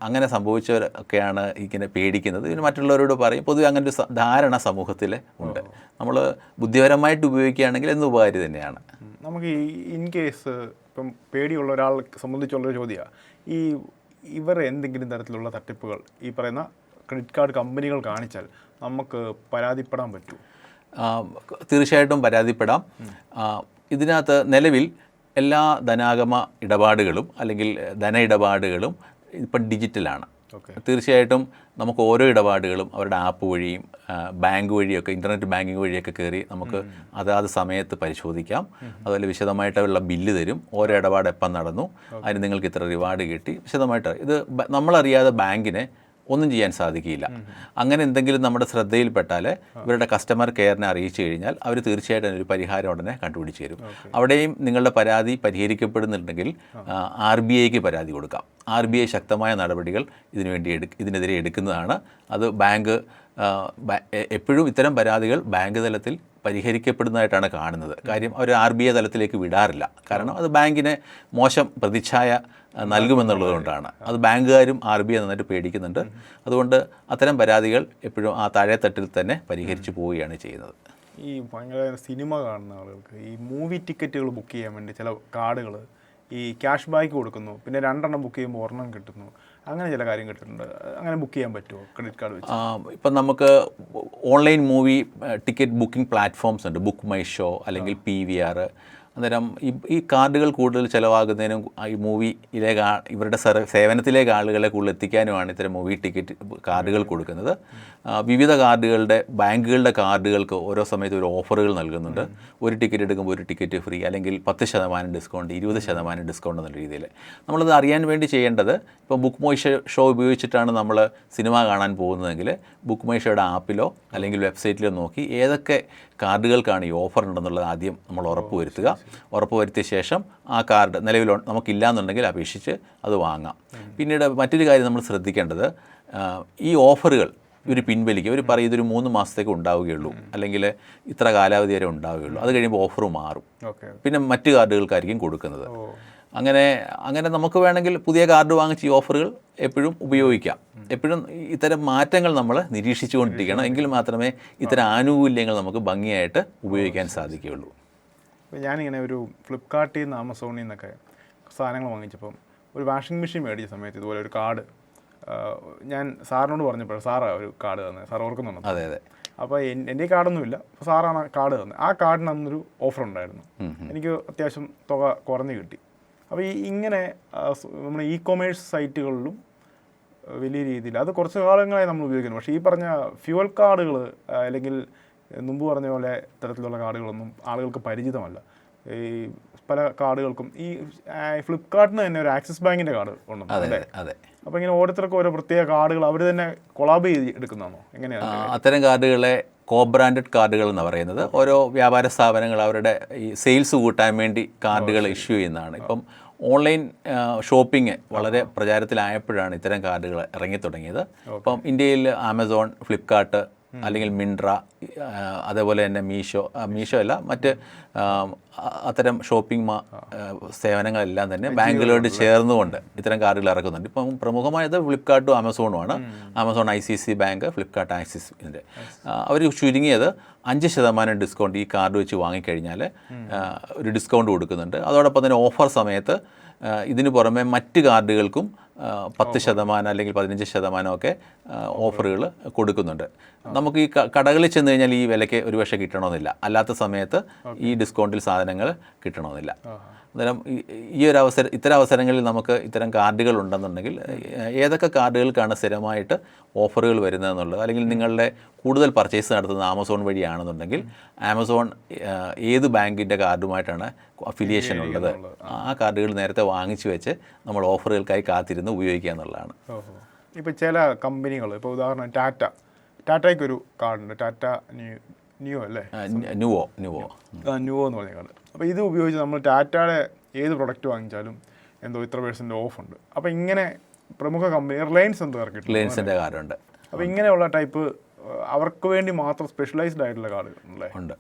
അങ്ങനെ സംഭവിച്ചവരൊക്കെയാണ് ഇങ്ങനെ പേടിക്കുന്നത്. ഇതിന് മറ്റുള്ളവരോട് പറയും. പൊതുവെ അങ്ങനെ ഒരു ധാരണ സമൂഹത്തിൽ ഉണ്ട്. നമ്മൾ ബുദ്ധിപരമായിട്ട് ഉപയോഗിക്കുകയാണെങ്കിൽ എന്നും ഉപകാരി തന്നെയാണ്. നമുക്ക് ഇൻ കേസ് ഇപ്പം പേടിയുള്ള ഒരാളെ സംബന്ധിച്ചുള്ളൊരു ചോദ്യമാണ്, ഇവർ എന്തെങ്കിലും തരത്തിലുള്ള തട്ടിപ്പുകൾ ഈ പറയുന്ന ക്രെഡിറ്റ് കാർഡ് കമ്പനികൾ കാണിച്ചാൽ നമുക്ക് പരാതിപ്പെടാൻ പറ്റുമോ? തീർച്ചയായിട്ടും പരാതിപ്പെടാം. ഇതിനകത്ത് നിലവിൽ എല്ലാ ധനാഗമ ഇടപാടുകളും അല്ലെങ്കിൽ ധന ഇടപാടുകളും ഇപ്പം ഡിജിറ്റലാണ്. തീർച്ചയായിട്ടും നമുക്ക് ഓരോ ഇടപാടുകളും അവരുടെ ആപ്പ് വഴിയും ബാങ്ക് വഴിയൊക്കെ, ഇൻ്റർനെറ്റ് ബാങ്കിങ് വഴിയൊക്കെ കയറി നമുക്ക് അതാത് സമയത്ത് പരിശോധിക്കാം. അതുപോലെ വിശദമായിട്ടുള്ള ബില്ല് തരും, ഓരോ ഇടപാട് എപ്പം നടന്നു, അതിന് നിങ്ങൾക്ക് ഇത്ര റിവാർഡ് കിട്ടി, വിശദമായിട്ട്. ഇത് നമ്മളറിയാതെ ബാങ്കിനെ ഒന്നും ചെയ്യാൻ സാധിക്കില്ല. അങ്ങനെ എന്തെങ്കിലും നമ്മുടെ ശ്രദ്ധയിൽപ്പെട്ടാൽ ഇവരുടെ കസ്റ്റമർ കെയറിനെ അറിയിച്ചു കഴിഞ്ഞാൽ അവർ തീർച്ചയായിട്ടും ഒരു പരിഹാരം ഉടനെ കണ്ടുപിടിച്ച് തരും. അവിടെയും നിങ്ങളുടെ പരാതി പരിഹരിക്കപ്പെടുന്നുണ്ടെങ്കിൽ RBIക്ക് പരാതി കൊടുക്കാം. RBI ശക്തമായ നടപടികൾ ഇതിനെതിരെ എടുക്കുന്നതാണ്. അത് ബാങ്ക് എപ്പോഴും ഇത്തരം പരാതികൾ ബാങ്ക് തലത്തിൽ പരിഹരിക്കപ്പെടുന്നതായിട്ടാണ് കാണുന്നത്. കാര്യം അവർ RBI തലത്തിലേക്ക് വിടാറില്ല. കാരണം അത് ബാങ്കിനെ മോശം പ്രതിച്ഛായ നൽകുമെന്നുള്ളതുകൊണ്ടാണ്. അത് ബാങ്കുകാരും RBI നന്നായിട്ട് പേടിക്കുന്നുണ്ട്. അതുകൊണ്ട് അത്തരം പരാതികൾ എപ്പോഴും ആ താഴെത്തട്ടിൽ തന്നെ പരിഹരിച്ചു പോവുകയാണ് ചെയ്യുന്നത്. ഈ ഭയങ്കര സിനിമ കാണുന്ന ആളുകൾക്ക് ഈ മൂവി ടിക്കറ്റുകൾ ബുക്ക് ചെയ്യാൻ വേണ്ടി ചില കാർഡുകൾ ഈ ക്യാഷ് ബാക്ക് കൊടുക്കുന്നു, പിന്നെ 2 എണ്ണം ബുക്ക് ചെയ്യുമ്പോൾ 1 കിട്ടുന്നു, അങ്ങനെ ചില കാര്യം കിട്ടുന്നുണ്ട്. അങ്ങനെ ബുക്ക് ചെയ്യാൻ പറ്റുമോ ക്രെഡിറ്റ് കാർഡ് വെച്ച്? ഇപ്പം നമുക്ക് online movie ticket booking platforms ഉണ്ട്. ബുക്ക് മൈ ഷോ അല്ലെങ്കിൽ PVR, അന്നേരം ഈ കാർഡുകൾ കൂടുതൽ ചിലവാകുന്നതിനും ഈ മൂവിയിലെ ഇവരുടെ സേവനത്തിലേക്ക് ആളുകളെ കൂടുതൽ എത്തിക്കാനുമാണ് ഇത്തരം മൂവി ടിക്കറ്റ് കാർഡുകൾ കൊടുക്കുന്നത്. വിവിധ കാർഡുകളുടെ ബാങ്കുകളുടെ കാർഡുകൾക്ക് ഓരോ സമയത്ത് ഒരു ഓഫറുകൾ നൽകുന്നുണ്ട്. ഒരു ടിക്കറ്റ് എടുക്കുമ്പോൾ ഒരു ടിക്കറ്റ് ഫ്രീ, അല്ലെങ്കിൽ 10% ഡിസ്കൗണ്ട്, 20% ഡിസ്കൗണ്ട് എന്നുള്ള രീതിയിൽ. നമ്മളത് അറിയാൻ വേണ്ടി ചെയ്യേണ്ടത്, ഇപ്പോൾ ബുക്ക് മൈ ഷോ ഉപയോഗിച്ചിട്ടാണ് നമ്മൾ സിനിമ കാണാൻ പോകുന്നതെങ്കിൽ ബുക്ക് മൈ ഷോയുടെ ആപ്പിലോ അല്ലെങ്കിൽ വെബ്സൈറ്റിലോ നോക്കി ഏതൊക്കെ കാർഡുകൾക്കാണ് ഈ ഓഫർ ഉണ്ടെന്നുള്ളത് ആദ്യം നമ്മൾ ഉറപ്പുവരുത്തുക. ഉറപ്പുവരുത്തിയ ശേഷം ആ കാർഡ് നിലവിൽ നമുക്കില്ലാന്നുണ്ടെങ്കിൽ അപേക്ഷിച്ച് അത് വാങ്ങാം. പിന്നീട് മറ്റൊരു കാര്യം നമ്മൾ ശ്രദ്ധിക്കേണ്ടത്, ഈ ഓഫറുകൾ ഇവർ പിൻവലിക്കുക. ഇവർ പറയും ഇതൊരു 3 മാസത്തേക്ക് ഉണ്ടാവുകയുള്ളൂ, അല്ലെങ്കിൽ ഇത്ര കാലാവധി വരെ ഉണ്ടാവുകയുള്ളൂ, അത് കഴിയുമ്പോൾ ഓഫർ മാറും. പിന്നെ മറ്റ് കാർഡുകൾക്കായിരിക്കും കൊടുക്കുന്നത്. അങ്ങനെ നമുക്ക് വേണമെങ്കിൽ പുതിയ കാർഡ് വാങ്ങിച്ച് ഈ ഓഫറുകൾ എപ്പോഴും ഉപയോഗിക്കാം. എപ്പോഴും ഇത്തരം മാറ്റങ്ങൾ നമ്മൾ നിരീക്ഷിച്ചുകൊണ്ടിരിക്കണം. എങ്കിൽ മാത്രമേ ഇത്തരം ആനുകൂല്യങ്ങൾ നമുക്ക് ഭംഗിയായിട്ട് ഉപയോഗിക്കാൻ സാധിക്കുകയുള്ളൂ. ഞാനിങ്ങനെ ഒരു ഫ്ലിപ്കാർട്ടിൽ നിന്ന് ആമസോണിൽ നിന്നൊക്കെ സാധനങ്ങൾ വാങ്ങിച്ചപ്പം ഒരു വാഷിംഗ് മെഷീൻ മേടിച്ച സമയത്ത് ഇതുപോലെ ഒരു കാർഡ് ഞാൻ സാറിനോട് പറഞ്ഞപ്പോൾ സാറാണ് ഒരു കാർഡ് തന്നത്. സാർ ഓർക്കുന്നുണ്ടോ? അതെ അതെ. അപ്പോൾ എൻ്റെ കാർഡൊന്നുമില്ല, അപ്പോൾ സാറാണ് കാർഡ് തന്നത്. ആ കാർഡിന് അന്നൊരു ഓഫർ ഉണ്ടായിരുന്നു. എനിക്ക് അത്യാവശ്യം തുക കുറഞ്ഞ് കിട്ടി. അപ്പോൾ ഇങ്ങനെ നമ്മുടെ ഇ കൊമേഴ്സ് സൈറ്റുകളിലും വലിയ രീതിയിൽ അത് കുറച്ച് കാലങ്ങളായി നമ്മൾ ഉപയോഗിക്കുന്നു. പക്ഷേ ഈ പറഞ്ഞ ഫ്യൂവൽ കാർഡുകൾ അല്ലെങ്കിൽ മുമ്പ് പറഞ്ഞ പോലെ തരത്തിലുള്ള കാർഡുകളൊന്നും ആളുകൾക്ക് പരിചിതമല്ല. ഈ പല കാർഡുകൾക്കും ഈ ഫ്ലിപ്കാർട്ടിന് തന്നെ ഒരു ആക്സിസ് ബാങ്കിൻ്റെ കാർഡ് ഉണ്ടോ? അതെ അതെ. അപ്പോൾ ഇങ്ങനെ ഓരോരുത്തർക്കും ഓരോ പ്രത്യേക കാർഡുകൾ അവർ തന്നെ കൊളാബ് ചെയ്ത് എടുക്കുന്നതാണോ? എങ്ങനെയാണ് അത്തരം കാർഡുകളെ കോ ബ്രാൻഡഡ് കാർഡുകൾ എന്ന് പറയുന്നത്? ഓരോ വ്യാപാര സ്ഥാപനങ്ങൾ അവരുടെ ഈ സെയിൽസ് കൂട്ടാൻ വേണ്ടി കാർഡുകൾ ഇഷ്യൂ ചെയ്യുന്നതാണ്. ഇപ്പം ഓൺലൈൻ ഷോപ്പിംഗ് വളരെ പ്രചാരത്തിലായപ്പോഴാണ് ഇത്തരം കാർഡുകൾ ഇറങ്ങിത്തുടങ്ങിയത്. ഇപ്പം ഇന്ത്യയിൽ ആമസോൺ, ഫ്ലിപ്കാർട്ട്, അല്ലെങ്കിൽ മിൻട്ര, അതേപോലെ തന്നെ മീഷോ അല്ല, മറ്റ് അത്തരം ഷോപ്പിംഗ് സേവനങ്ങളെല്ലാം തന്നെ ബാങ്കുകളോട് ചേർന്നുകൊണ്ട് ഇത്തരം കാർഡുകൾ ഇറക്കുന്നുണ്ട്. ഇപ്പം പ്രമുഖമായത് ഫ്ലിപ്കാർട്ടും ആമസോണുമാണ്. ആമസോൺ ICICI ബാങ്ക്, ഫ്ലിപ്കാർട്ട് ആക്സിസിൻ്റെ. അവർ ചുരുങ്ങിയത് 5% ഡിസ്കൗണ്ട് ഈ കാർഡ് വെച്ച് വാങ്ങിക്കഴിഞ്ഞാൽ ഒരു ഡിസ്കൗണ്ട് കൊടുക്കുന്നുണ്ട്. അതോടൊപ്പം തന്നെ ഓഫർ സമയത്ത് ഇതിന് പുറമെ മറ്റ് കാർഡുകൾക്കും 10% അല്ലെങ്കിൽ 15% ഒക്കെ ഓഫറുകൾ കൊടുക്കുന്നുണ്ട്. നമുക്ക് ഈ കടകളിൽ ചെന്ന് കഴിഞ്ഞാൽ ഈ വിലയ്ക്ക് ഒരുപക്ഷെ കിട്ടണമെന്നില്ല, അല്ലാത്ത സമയത്ത് ഈ ഡിസ്കൗണ്ടിൽ സാധനങ്ങൾ കിട്ടണമെന്നില്ല. അന്നേരം ഇത്തരം അവസരങ്ങളിൽ നമുക്ക് ഇത്തരം കാർഡുകൾ ഉണ്ടെന്നുണ്ടെങ്കിൽ ഏതൊക്കെ കാർഡുകൾക്കാണ് സ്ഥിരമായിട്ട് ഓഫറുകൾ വരുന്നതെന്നുള്ളത്, അല്ലെങ്കിൽ നിങ്ങളുടെ കൂടുതൽ പർച്ചേസ് നടത്തുന്നത് ആമസോൺ വഴിയാണെന്നുണ്ടെങ്കിൽ ആമസോൺ ഏത് ബാങ്കിൻ്റെ കാർഡുമായിട്ടാണ് അഫിലിയേഷൻ ഉള്ളത്, ആ കാർഡുകൾ നേരത്തെ വാങ്ങിച്ചു വെച്ച് നമ്മൾ ഓഫറുകൾക്കായി കാത്തിരുന്ന് ഉപയോഗിക്കുക എന്നുള്ളതാണ്. ഇപ്പോൾ ചില കമ്പനികൾ, ഇപ്പോൾ ഉദാഹരണം ടാറ്റയ്ക്കൊരു കാർഡുണ്ട്, ടാറ്റ ന്യൂ അല്ലേ, ന്യൂവോ എന്ന് പറഞ്ഞ കാർഡ്. അപ്പോൾ ഇത് ഉപയോഗിച്ച് നമ്മൾ ടാറ്റയുടെ ഏത് പ്രൊഡക്റ്റ് വാങ്ങിച്ചാലും എന്തോ ഇത്ര % ഓഫ് ഉണ്ട്. അപ്പോൾ ഇങ്ങനെ പ്രമുഖ കമ്പനി റിലയൻസ് എന്തോ ഇറക്കിയിട്ടുണ്ട്, റിലയൻസിൻ്റെ കാർഡുണ്ട്. അപ്പോൾ ഇങ്ങനെയുള്ള ടൈപ്പ് അവർക്ക് വേണ്ടി മാത്രം സ്പെഷ്യലൈസ്ഡ് ആയിട്ടുള്ള കാർഡുകൾ ഉണ്ട്.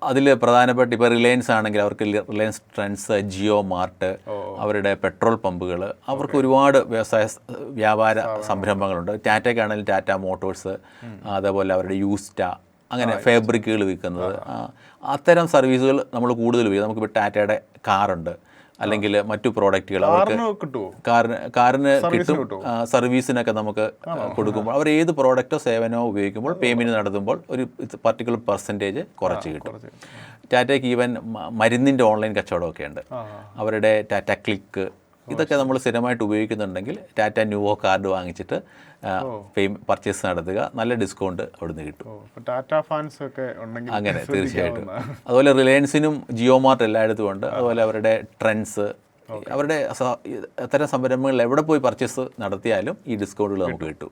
അതിൽ പ്രധാനപ്പെട്ട ഇപ്പോൾ റിലയൻസ് ആണെങ്കിൽ അവർക്ക് റിലയൻസ് ട്രെൻഡ്സ്, ജിയോ മാർട്ട്, അവരുടെ പെട്രോൾ പമ്പുകൾ, അവർക്ക് ഒരുപാട് വ്യാപാര സംരംഭങ്ങളുണ്ട്. ടാറ്റയ്ക്കാണെങ്കിൽ ടാറ്റ മോട്ടോഴ്സ്, അതേപോലെ അവരുടെ യൂസ്റ്റ, അങ്ങനെ ഫാബ്രിക്കുകൾ വിൽക്കുന്നത്, അത്തരം സർവീസുകൾ നമ്മൾ കൂടുതൽ ഉപയോഗിക്കും. നമുക്കിപ്പോൾ ടാറ്റയുടെ കാറുണ്ട്, അല്ലെങ്കിൽ മറ്റു പ്രോഡക്റ്റുകൾ അവർക്ക് കാറിന് കിട്ടും. സർവീസിനൊക്കെ നമുക്ക് കൊടുക്കുമ്പോൾ അവർ ഏത് പ്രോഡക്റ്റോ സേവനമോ ഉപയോഗിക്കുമ്പോൾ പേയ്മെൻറ്റ് നടത്തുമ്പോൾ ഒരു പർട്ടിക്കുലർ % കുറച്ച് കിട്ടും. ടാറ്റയ്ക്ക് ഈവൻ മരുന്നിൻ്റെ ഓൺലൈൻ കച്ചവടമൊക്കെ ഉണ്ട്. അവരുടെ ടാറ്റ ക്ലിക്ക്, ഇതൊക്കെ നമ്മൾ സ്ഥിരമായിട്ട് ഉപയോഗിക്കുന്നുണ്ടെങ്കിൽ ടാറ്റ ന്യൂവോ കാർഡ് വാങ്ങിച്ചിട്ട് പർച്ചേസ് നടത്തുക, നല്ല ഡിസ്കൗണ്ട് അവിടുന്ന് കിട്ടും. ടാറ്റ ഫാൻസ് ഒക്കെ ഉണ്ടെങ്കിൽ അങ്ങനെ തീർച്ചയായിട്ടും. അതുപോലെ റിലയൻസിനും ജിയോ മാർട്ട് എല്ലായിടത്തും ഉണ്ട്. അതുപോലെ അവരുടെ ട്രെൻഡ്സ്, അവരുടെ അത്തരം സംരംഭങ്ങളിൽ എവിടെ പോയി പർച്ചേസ് നടത്തിയാലും ഈ ഡിസ്കൗണ്ടുകൾ നമുക്ക് കിട്ടും.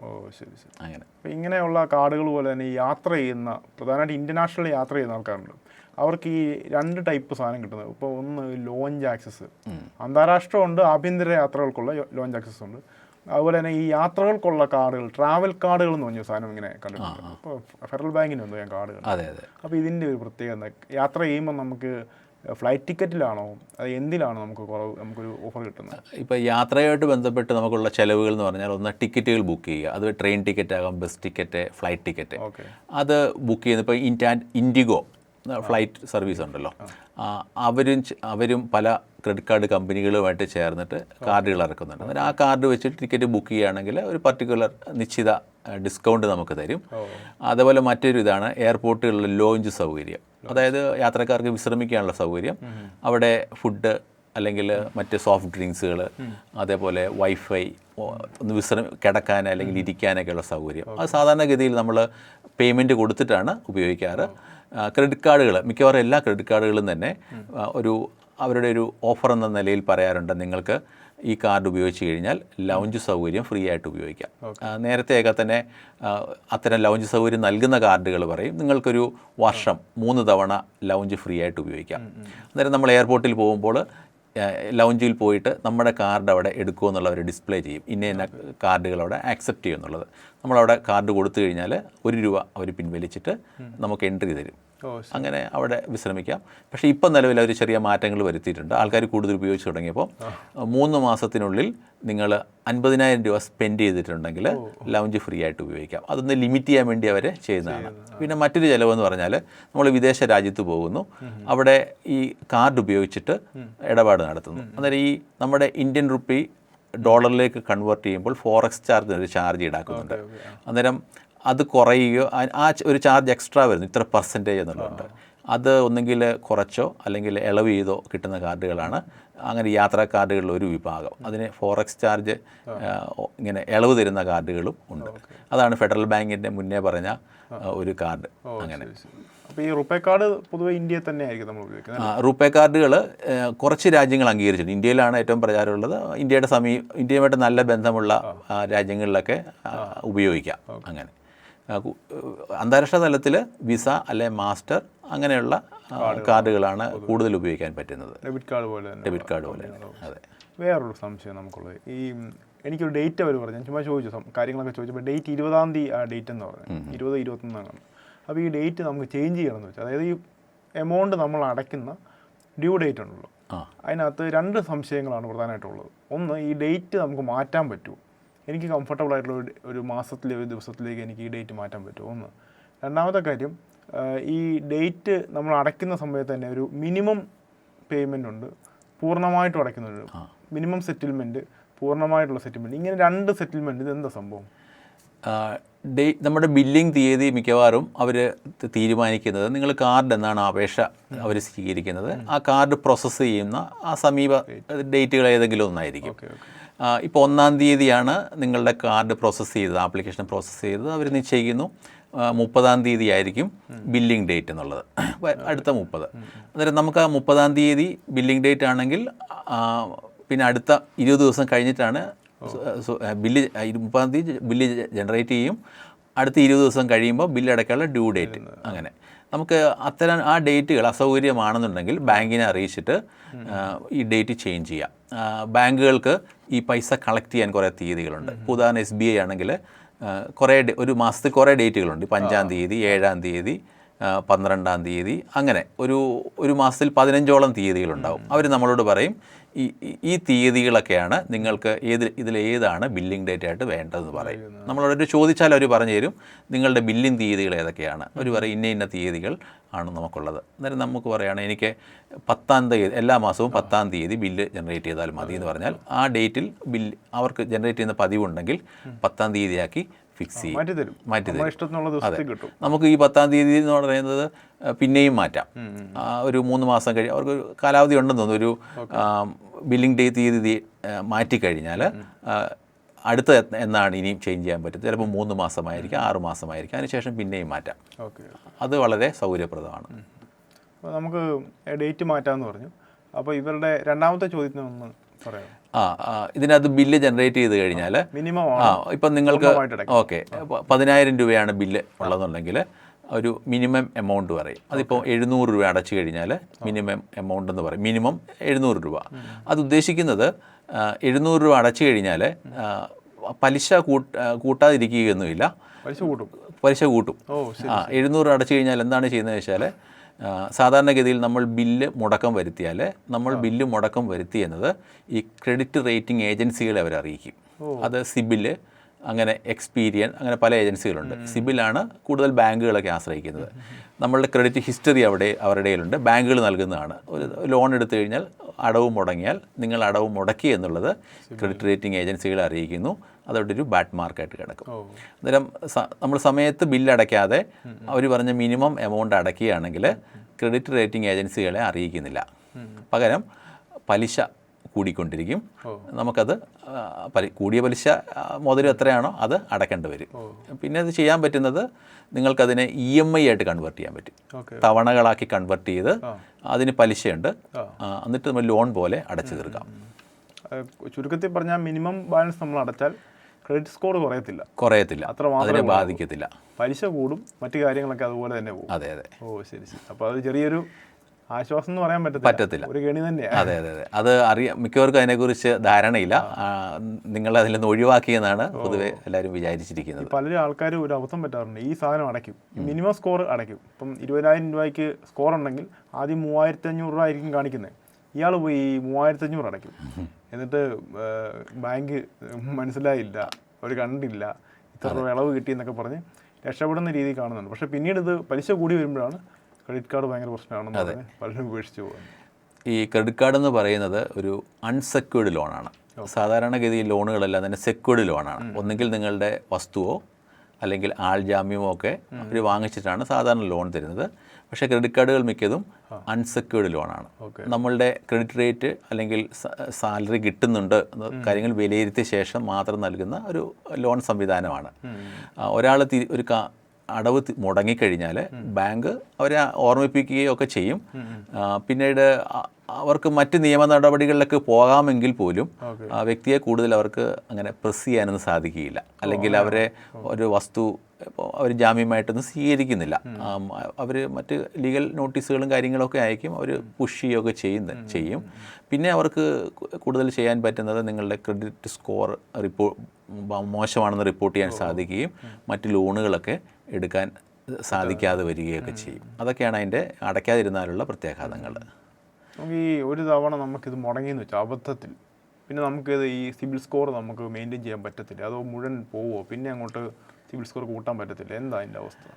അങ്ങനെ ഇങ്ങനെയുള്ള കാർഡുകൾ പോലെ തന്നെ ഈ യാത്ര ചെയ്യുന്ന, പ്രധാനമായിട്ട് ഇൻ്റർനാഷണൽ യാത്ര ചെയ്യുന്ന ആൾക്കാരുണ്ട്, അവർക്ക് ഈ 2 ടൈപ്പ് സാധനം കിട്ടുന്നത്. ഇപ്പോൾ ഒന്ന് ലോഞ്ച് ആക്സസ്, അന്താരാഷ്ട്ര ഉണ്ട്, ആഭ്യന്തര യാത്രകൾക്കുള്ള ലോഞ്ച് ആക്സസ് ഉണ്ട്. അതുപോലെ തന്നെ ഈ യാത്രകൾക്കുള്ള കാർഡുകൾ, ട്രാവൽ കാർഡുകൾ എന്ന് പറഞ്ഞ സാധനം ഇങ്ങനെ കണ്ടിട്ടുണ്ട്. ഇപ്പോൾ ഫെഡറൽ ബാങ്കിനുണ്ട് ഞാൻ കാർഡുകൾ. അപ്പോൾ ഇതിൻ്റെ ഒരു പ്രത്യേകത, യാത്ര ചെയ്യുമ്പോൾ നമുക്ക് ഫ്ലൈറ്റ് ടിക്കറ്റിലാണോ അത് എന്തിലാണോ നമുക്കൊരു ഓഫർ കിട്ടുന്നത്? ഇപ്പോൾ യാത്രയായിട്ട് ബന്ധപ്പെട്ട് നമുക്കുള്ള ചിലവുകൾ എന്ന് പറഞ്ഞാൽ, ഒന്ന് ടിക്കറ്റുകൾ ബുക്ക് ചെയ്യുക. അത് ട്രെയിൻ ടിക്കറ്റ് ആകാം, ബസ് ടിക്കറ്റ്, ഫ്ലൈറ്റ് ടിക്കറ്റ്. അത് ബുക്ക് ചെയ്യുന്നത് ഇപ്പോൾ ഇൻഡിഗോ ഫ്ലൈറ്റ് സർവീസ് ഉണ്ടല്ലോ, അവരും പല ക്രെഡിറ്റ് കാർഡ് കമ്പനികളുമായിട്ട് ചേർന്നിട്ട് കാർഡുകൾ ഇറക്കുന്നുണ്ട്. അന്നേരം ആ കാർഡ് വെച്ചിട്ട് ടിക്കറ്റ് ബുക്ക് ചെയ്യുകയാണെങ്കിൽ ഒരു പർട്ടിക്കുലർ നിശ്ചിത ഡിസ്കൗണ്ട് നമുക്ക് തരും. അതുപോലെ മറ്റൊരു ഇതാണ് എയർപോർട്ടുകളിലെ ലോഞ്ച് സൗകര്യം. അതായത് യാത്രക്കാർക്ക് വിശ്രമിക്കാനുള്ള സൗകര്യം, അവിടെ ഫുഡ് അല്ലെങ്കിൽ മറ്റ് സോഫ്റ്റ് ഡ്രിങ്ക്സുകൾ, അതേപോലെ വൈഫൈ, ഒന്ന് കിടക്കാൻ അല്ലെങ്കിൽ ഇരിക്കാനൊക്കെയുള്ള സൗകര്യം. അത് സാധാരണഗതിയിൽ നമ്മൾ പേയ്മെൻറ്റ് കൊടുത്തിട്ടാണ് ഉപയോഗിക്കാറ്. ക്രെഡിറ്റ് കാർഡുകൾ, മിക്കവാറും എല്ലാ ക്രെഡിറ്റ് കാർഡുകളും തന്നെ അവരുടെ ഒരു ഓഫർ എന്ന നിലയിൽ പറയാറുണ്ട്, നിങ്ങൾക്ക് ഈ കാർഡ് ഉപയോഗിച്ച് കഴിഞ്ഞാൽ ലൗഞ്ച് സൗകര്യം ഫ്രീ ആയിട്ട് ഉപയോഗിക്കാം. നേരത്തെയൊക്കെ തന്നെ അത്തരം ലൗഞ്ച് സൗകര്യം നൽകുന്ന കാർഡുകൾ പറയും, നിങ്ങൾക്കൊരു വർഷം 3 തവണ ലൗഞ്ച് ഫ്രീ ആയിട്ട് ഉപയോഗിക്കാം. അന്നേരം നമ്മൾ എയർപോർട്ടിൽ പോകുമ്പോൾ ലൗഞ്ചിൽ പോയിട്ട് നമ്മുടെ കാർഡ് അവിടെ എടുക്കുമെന്നുള്ള ഒരു ഡിസ്പ്ലേ ചെയ്യും, ഇന്ന കാർഡുകൾ അവിടെ ആക്സെപ്റ്റ് ചെയ്യുമെന്നുള്ളത്. നമ്മളവിടെ കാർഡ് കൊടുത്തു കഴിഞ്ഞാൽ ₹1 അവർ പിൻവലിച്ചിട്ട് നമുക്ക് എൻട്രി തരും. അങ്ങനെ അവിടെ വിശ്രമിക്കാം. പക്ഷേ ഇപ്പം നിലവിൽ അവർ ചെറിയ മാറ്റങ്ങൾ വരുത്തിയിട്ടുണ്ട്. ആൾക്കാർ കൂടുതൽ ഉപയോഗിച്ച് തുടങ്ങിയപ്പോൾ 3 മാസത്തിനുള്ളിൽ നിങ്ങൾ ₹50,000 സ്പെൻഡ് ചെയ്തിട്ടുണ്ടെങ്കിൽ ലൗഞ്ച് ഫ്രീ ആയിട്ട് ഉപയോഗിക്കാം. അതൊന്ന് ലിമിറ്റ് ചെയ്യാൻ വേണ്ടി അവർ ചെയ്യുന്നതാണ്. പിന്നെ മറ്റൊരു ചിലവെന്ന് പറഞ്ഞാൽ, നമ്മൾ വിദേശ രാജ്യത്ത് പോകുന്നു, അവിടെ ഈ കാർഡ് ഉപയോഗിച്ചിട്ട് ഇടപാട് നടത്തുന്നു. അന്നേരം ഈ നമ്മുടെ ഇന്ത്യൻ റുപ്പി ഡോളറിലേക്ക് കൺവേർട്ട് ചെയ്യുമ്പോൾ ഫോറക്സ് ചാർജ് ഒരു ചാർജ് ഈടാക്കുന്നുണ്ട്. അന്നേരം അത് കുറയുകയോ ആ ഒരു ചാർജ് എക്സ്ട്രാ വരുന്നു, ഇത്ര % എന്നുള്ളതുണ്ട്. അത് ഒന്നുകിൽ കുറച്ചോ അല്ലെങ്കിൽ ഇളവ് ചെയ്തോ കിട്ടുന്ന കാർഡുകളാണ്. അങ്ങനെ യാത്രാ കാർഡുകളിൽ ഒരു വിഭാഗം, അതിന് ഫോറക്സ് ചാർജ് ഇങ്ങനെ ഇളവ് തരുന്ന കാർഡുകളും ഉണ്ട്. അതാണ് ഫെഡറൽ ബാങ്കിൻ്റെ മുന്നേ പറഞ്ഞ ഒരു കാർഡ്. അങ്ങനെ അപ്പോൾ ഈ റുപേ കാർഡ് പൊതുവെ ഇന്ത്യയിൽ തന്നെ ആയിരിക്കും നമ്മൾ ഉപയോഗിക്കുന്നത്. റുപേ കാർഡുകൾ കുറച്ച് രാജ്യങ്ങൾ അംഗീകരിച്ചിട്ടുണ്ട്. ഇന്ത്യയിലാണ് ഏറ്റവും പ്രചാരമുള്ളത്. ഇന്ത്യയുമായിട്ട് നല്ല ബന്ധമുള്ള രാജ്യങ്ങളിലൊക്കെ ഉപയോഗിക്കാം. അങ്ങനെ അന്താരാഷ്ട്ര തലത്തിൽ വിസ അല്ലെ മാസ്റ്റർ അങ്ങനെയുള്ള കാർഡുകളാണ് കൂടുതൽ ഉപയോഗിക്കാൻ പറ്റുന്നത്. ഡെബിറ്റ് കാർഡ് പോലെ. അതെ. വേറൊരു സംശയം നമുക്കുള്ളത്, എനിക്കൊരു ഡേറ്റ് അവർ പറഞ്ഞു, ഞാൻ ചുമ്മാ ചോദിച്ചു, കാര്യങ്ങളൊക്കെ ചോദിച്ചപ്പോൾ ഡേറ്റ് 20-ാം തീയതി ഡേറ്റ് എന്ന് പറഞ്ഞു, 20-21 അപ്പോൾ ഈ ഡേറ്റ് നമുക്ക് ചേഞ്ച് ചെയ്യണമെന്ന് വെച്ചാൽ, അതായത് ഈ എമൗണ്ട് നമ്മൾ അടയ്ക്കുന്ന ഡ്യൂ ഡേറ്റ് ഉണ്ടല്ലോ, അതിനകത്ത് 2 സംശയങ്ങളാണ് പ്രധാനമായിട്ടുള്ളത്. ഒന്ന്, ഈ ഡേറ്റ് നമുക്ക് മാറ്റാൻ പറ്റുമോ? എനിക്ക് കംഫർട്ടബിൾ ആയിട്ടുള്ള ഒരു മാസത്തിലെ ഒരു ദിവസത്തിലേക്ക് എനിക്ക് ഈ ഡേറ്റ് മാറ്റാൻ പറ്റുമോ? ഒന്ന്. രണ്ടാമത്തെ കാര്യം, ഈ ഡേറ്റ് നമ്മൾ അടയ്ക്കുന്ന സമയത്ത് തന്നെ ഒരു മിനിമം പേയ്മെൻ്റ് ഉണ്ട്, പൂർണ്ണമായിട്ടും അടയ്ക്കുന്നുണ്ട്, മിനിമം സെറ്റിൽമെൻറ്റ്, പൂർണ്ണമായിട്ടുള്ള സെറ്റിൽമെൻറ്റ്, ഇങ്ങനെ 2 സെറ്റിൽമെൻറ്റ്. ഇതെന്താ സംഭവം? നമ്മുടെ ബില്ലിംഗ് തീയതി മിക്കവാറും അവർ തീരുമാനിക്കുന്നത്, നിങ്ങൾ കാർഡ് എന്നാണ് അപേക്ഷ അവർ സ്വീകരിക്കുന്നത്, ആ കാർഡ് പ്രോസസ്സ് ചെയ്യുന്ന ആ സമീപ ഡേറ്റുകൾ ഏതെങ്കിലും ഒന്നായിരിക്കും. ഇപ്പോൾ 1-ാം തീയതിയാണ് നിങ്ങളുടെ കാർഡ് പ്രോസസ്സ് ചെയ്തത്, ആപ്ലിക്കേഷൻ പ്രോസസ്സ് ചെയ്തത്, അവർ നിശ്ചയിക്കുന്നു 30-ാം തീയതി ആയിരിക്കും ബില്ലിംഗ് ഡേറ്റ് എന്നുള്ളത്, അടുത്ത 30. അന്നേരം നമുക്ക് ആ 30-ാം തീയതി ബില്ലിംഗ് ഡേറ്റ് ആണെങ്കിൽ പിന്നെ അടുത്ത 20 ദിവസം കഴിഞ്ഞിട്ടാണ് ബില്ല്, 30-ാം തീയതി ബില്ല് ജനറേറ്റ് ചെയ്യും, അടുത്ത 20 ദിവസം കഴിയുമ്പോൾ ബില്ല് അടയ്ക്കാനുള്ള ഡ്യൂ ഡേറ്റ്. അങ്ങനെ നമുക്ക് അത്തരം ആ ഡേറ്റുകൾ അസൗകര്യമാണെന്നുണ്ടെങ്കിൽ ബാങ്കിനെ അറിയിച്ചിട്ട് ഈ ഡേറ്റ് ചേഞ്ച് ചെയ്യാം. ബാങ്കുകൾക്ക് ഈ പൈസ കളക്ട് ചെയ്യാൻ കുറേ തീയതികളുണ്ട്. ഉദാഹരണം SBI ആണെങ്കിൽ ഒരു മാസത്തിൽ കുറേ ഡേറ്റുകളുണ്ട്. 5-ാം തീയതി, 7-ാം തീയതി, 12-ാം തീയതി, അങ്ങനെ ഒരു മാസത്തിൽ 15ഓളം തീയതികളുണ്ടാവും. അവർ നമ്മളോട് പറയും ഈ തീയതികളൊക്കെയാണ് നിങ്ങൾക്ക് ഇതിലേതാണ് ബില്ലിംഗ് ഡേറ്റ് ആയിട്ട് വേണ്ടതെന്ന് പറയും. നമ്മളോട് ചോദിച്ചാൽ അവർ പറഞ്ഞു തരും നിങ്ങളുടെ ബില്ലിംഗ് തീയതികൾ ഏതൊക്കെയാണ്. അവർ പറയും ഇന്ന തീയതികൾ ആണ് നമുക്കുള്ളത്. അന്നേരം നമുക്ക് പറയുകയാണ് എനിക്ക് 10-ാം തീയതി, എല്ലാ മാസവും 10-ാം തീയതി ബില്ല് ജനറേറ്റ് ചെയ്താൽ മതി എന്ന് പറഞ്ഞാൽ ആ ഡേറ്റിൽ ബില്ല് അവർക്ക് ജനറേറ്റ് ചെയ്യുന്ന പതിവുണ്ടെങ്കിൽ 10-ാം തീയതിയാക്കി ഫിക്സ് ചെയ്യും, മാറ്റി തരും. അതെ, നമുക്ക് ഈ 10-ാം തീയതി എന്ന് പറയുന്നത് പിന്നെയും മാറ്റാം. ഒരു 3 മാസം കഴിഞ്ഞ് അവർക്ക് കാലാവധി ഉണ്ടെന്ന് തോന്നുന്നു. ഒരു ബില്ലിംഗ് തീയതി മാറ്റിക്കഴിഞ്ഞാൽ അടുത്ത എന്നാണ് ഇനിയും ചേഞ്ച് ചെയ്യാൻ പറ്റും. ചിലപ്പോൾ 3 മാസമായിരിക്കും, 6 മാസമായിരിക്കും, അതിനുശേഷം പിന്നെയും മാറ്റാം. അത് വളരെ സൗകര്യപ്രദമാണ്. നമുക്ക് ഡേറ്റ് മാറ്റാമെന്ന് പറഞ്ഞു. അപ്പോൾ ഇവരുടെ രണ്ടാമത്തെ ചോദ്യത്തിനൊന്ന് പറയാം. ഇതിനകത്ത് ബില്ല് ജനറേറ്റ് ചെയ്ത് കഴിഞ്ഞാൽ ഇപ്പം നിങ്ങൾക്ക് 10,000 രൂപയാണ് ബില്ല് ഉള്ളതെന്നുണ്ടെങ്കിൽ ഒരു മിനിമം എമൗണ്ട് പറയും. അതിപ്പോൾ 700 രൂപ അടച്ചു കഴിഞ്ഞാൽ മിനിമം എമൗണ്ട് എന്ന് പറയും. മിനിമം 700 രൂപ. അത് ഉദ്ദേശിക്കുന്നത് 700 രൂപ അടച്ചു കഴിഞ്ഞാൽ പലിശ കൂട്ടാതിരിക്കുകയൊന്നുമില്ല, പലിശ കൂട്ടും. 700 അടച്ചു കഴിഞ്ഞാൽ എന്താണ് ചെയ്യുന്നത് വെച്ചാൽ, സാധാരണഗതിയിൽ നമ്മൾ ബില്ല് മുടക്കം വരുത്തിയാൽ ബില്ല് മുടക്കം വരുത്തി എന്നത് ഈ ക്രെഡിറ്റ് റേറ്റിംഗ് ഏജൻസികളെ അവർ അറിയിക്കും. അത് സിബില്, അങ്ങനെ എക്സ്പീരിയൻ, അങ്ങനെ പല ഏജൻസികളുണ്ട്. സിബിലാണ് കൂടുതൽ ബാങ്കുകളൊക്കെ ആശ്രയിക്കുന്നത്. നമ്മളുടെ ക്രെഡിറ്റ് ഹിസ്റ്ററി അവരുടെ കയ്യിലുണ്ട്, ബാങ്കുകൾ നൽകുന്നതാണ്. ഒരു ലോൺ എടുത്തു കഴിഞ്ഞാൽ അടവ് മുടങ്ങിയാൽ നിങ്ങൾ അടവ് മുടക്കി എന്നുള്ളത് ക്രെഡിറ്റ് റേറ്റിംഗ് ഏജൻസികളെ അറിയിക്കുന്നു. അതോടെ ഒരു ബാഡ് മാർക്കായിട്ട് കിടക്കും. അന്നേരം നമ്മൾ സമയത്ത് ബില്ല് അടയ്ക്കാതെ അവർ പറഞ്ഞ മിനിമം എമൗണ്ട് അടയ്ക്കുകയാണെങ്കിൽ ക്രെഡിറ്റ് റേറ്റിംഗ് ഏജൻസികളെ അറിയിക്കുന്നില്ല. പകരം പലിശ കൂടിക്കൊണ്ടിരിക്കും. നമുക്കത് കൂടിയ പലിശ മുതലും എത്രയാണോ അത് അടയ്ക്കേണ്ടി വരും. പിന്നെ അത് ചെയ്യാൻ പറ്റുന്നത് നിങ്ങൾക്കതിനെ EMI ആയിട്ട് കൺവേർട്ട് ചെയ്യാൻ പറ്റും. തവണകളാക്കി കൺവേർട്ട് ചെയ്ത് അതിന് പലിശയുണ്ട്, എന്നിട്ട് നമ്മൾ ലോൺ പോലെ അടച്ചു തീർക്കാം. ചുരുക്കത്തിൽ പറഞ്ഞാൽ മിനിമം ബാലൻസ് നമ്മൾ അടച്ചാൽ ക്രെഡിറ്റ് സ്കോർ കുറയത്തില്ല, അത്ര അതിനെ ബാധിക്കത്തില്ല. പലിശ കൂടും, മറ്റു കാര്യങ്ങളൊക്കെ അതുപോലെ തന്നെ പോകും. അതെ. ശരി. അപ്പോൾ അത് ചെറിയൊരു ആശ്വാസം എന്ന് പറയാൻ പറ്റത്തില്ല, ഒരു ഗണി തന്നെയാണ്. അതെ. അത് മിക്കവർക്കും അതിനെക്കുറിച്ച് ധാരണയില്ല. നിങ്ങൾ അതിൽ നിന്ന് ഒഴിവാക്കിയെന്നാണ് പൊതുവെ എല്ലാവരും വിചാരിച്ചിരിക്കുന്നത്. പലരും ആൾക്കാർ ഒരു അബദ്ധം പറ്റാറുണ്ട്. ഈ സാധനം അടയ്ക്കും, മിനിമം സ്കോർ അടയ്ക്കും. ഇപ്പം 20,000 രൂപയ്ക്ക് സ്കോർ ഉണ്ടെങ്കിൽ ആദ്യം 3,500 രൂപ ആയിരിക്കും കാണിക്കുന്നത്. ഇയാൾ പോയി 3,500 അടയ്ക്കും. എന്നിട്ട് ബാങ്ക് മനസ്സിലായില്ല, അവർ കണ്ടില്ല, ഇത്ര രൂപ ഇളവ് കിട്ടിയെന്നൊക്കെ പറഞ്ഞ് രക്ഷപ്പെടുന്ന രീതി കാണുന്നുണ്ട്. പക്ഷേ പിന്നീട് ഇത് പലിശ കൂടി വരുമ്പോഴാണ് ക്രെഡിറ്റ് കാർഡ് ഭയങ്കര പ്രശ്നമാണെന്ന് പറഞ്ഞ് പലരും ഉപേക്ഷിച്ച് പോകുന്നത്. ഈ ക്രെഡിറ്റ് കാർഡ് എന്ന് പറയുന്നത് ഒരു അൺസെക്യൂർഡ് ലോണാണ്. സാധാരണഗതിയിൽ ലോണുകളെല്ലാം തന്നെ സെക്യൂർഡ് ലോണാണ്. ഒന്നുകിൽ നിങ്ങളുടെ വസ്തുവോ അല്ലെങ്കിൽ ആൾ ജാമ്യമോ ഒക്കെ അവർ വാങ്ങിച്ചിട്ടാണ് സാധാരണ ലോൺ തരുന്നത്. പക്ഷേ ക്രെഡിറ്റ് കാർഡുകൾ മിക്കതും അൺസെക്യൂർഡ് ലോണാണ്. നമ്മളുടെ ക്രെഡിറ്റ് റേറ്റ് അല്ലെങ്കിൽ സാലറി കിട്ടുന്നുണ്ട് കാര്യങ്ങൾ വിലയിരുത്തിയ ശേഷം മാത്രം നൽകുന്ന ഒരു ലോൺ സംവിധാനമാണ്. ഒരാൾ ഒരു അടവ് മുടങ്ങിക്കഴിഞ്ഞാൽ ബാങ്ക് അവരെ ഓർമ്മിപ്പിക്കുകയോ ഒക്കെ ചെയ്യും. പിന്നീട് അവർക്ക് മറ്റ് നിയമ നടപടികളിലൊക്കെ പോകാമെങ്കിൽ പോലും വ്യക്തിയെ കൂടുതൽ അവർക്ക് അങ്ങനെ പ്രസ് ചെയ്യാനൊന്നും സാധിക്കുകയില്ല. അല്ലെങ്കിൽ അവരെ ഒരു വസ്തു അവർ ജാമ്യമായിട്ടൊന്നും സ്വീകരിക്കുന്നില്ല. അവർ മറ്റ് ലീഗൽ നോട്ടീസുകളും കാര്യങ്ങളൊക്കെ അയക്കും, അവർ പുഷ് ചെയ്യുകയൊക്കെ ചെയ്യും. പിന്നെ അവർക്ക് കൂടുതൽ ചെയ്യാൻ പറ്റുന്നത് നിങ്ങളുടെ ക്രെഡിറ്റ് സ്കോർ മോശമാണെന്ന് റിപ്പോർട്ട് ചെയ്യാൻ സാധിക്കുകയും മറ്റ് ലോണുകളൊക്കെ എടുക്കാൻ സാധിക്കാതെ വരികയൊക്കെ ചെയ്യും. അതൊക്കെയാണ് അതിൻ്റെ അടയ്ക്കാതിരുന്നാലുള്ള പ്രത്യാഘാതങ്ങൾ. ഈ ഒരു തവണ നമുക്കിത് മുടങ്ങിയെന്ന് വെച്ചാൽ അബദ്ധത്തിൽ, പിന്നെ നമുക്കിത് ഈ സിബിൽ സ്കോർ നമുക്ക് മെയിൻറ്റെയിൻ ചെയ്യാൻ പറ്റത്തില്ല, അതോ മുഴുവൻ പോവോ, പിന്നെ അങ്ങോട്ട് സിബിൽ സ്കോർ കൂട്ടാൻ പറ്റത്തില്ല, എന്താ അതിൻ്റെ അവസ്ഥ?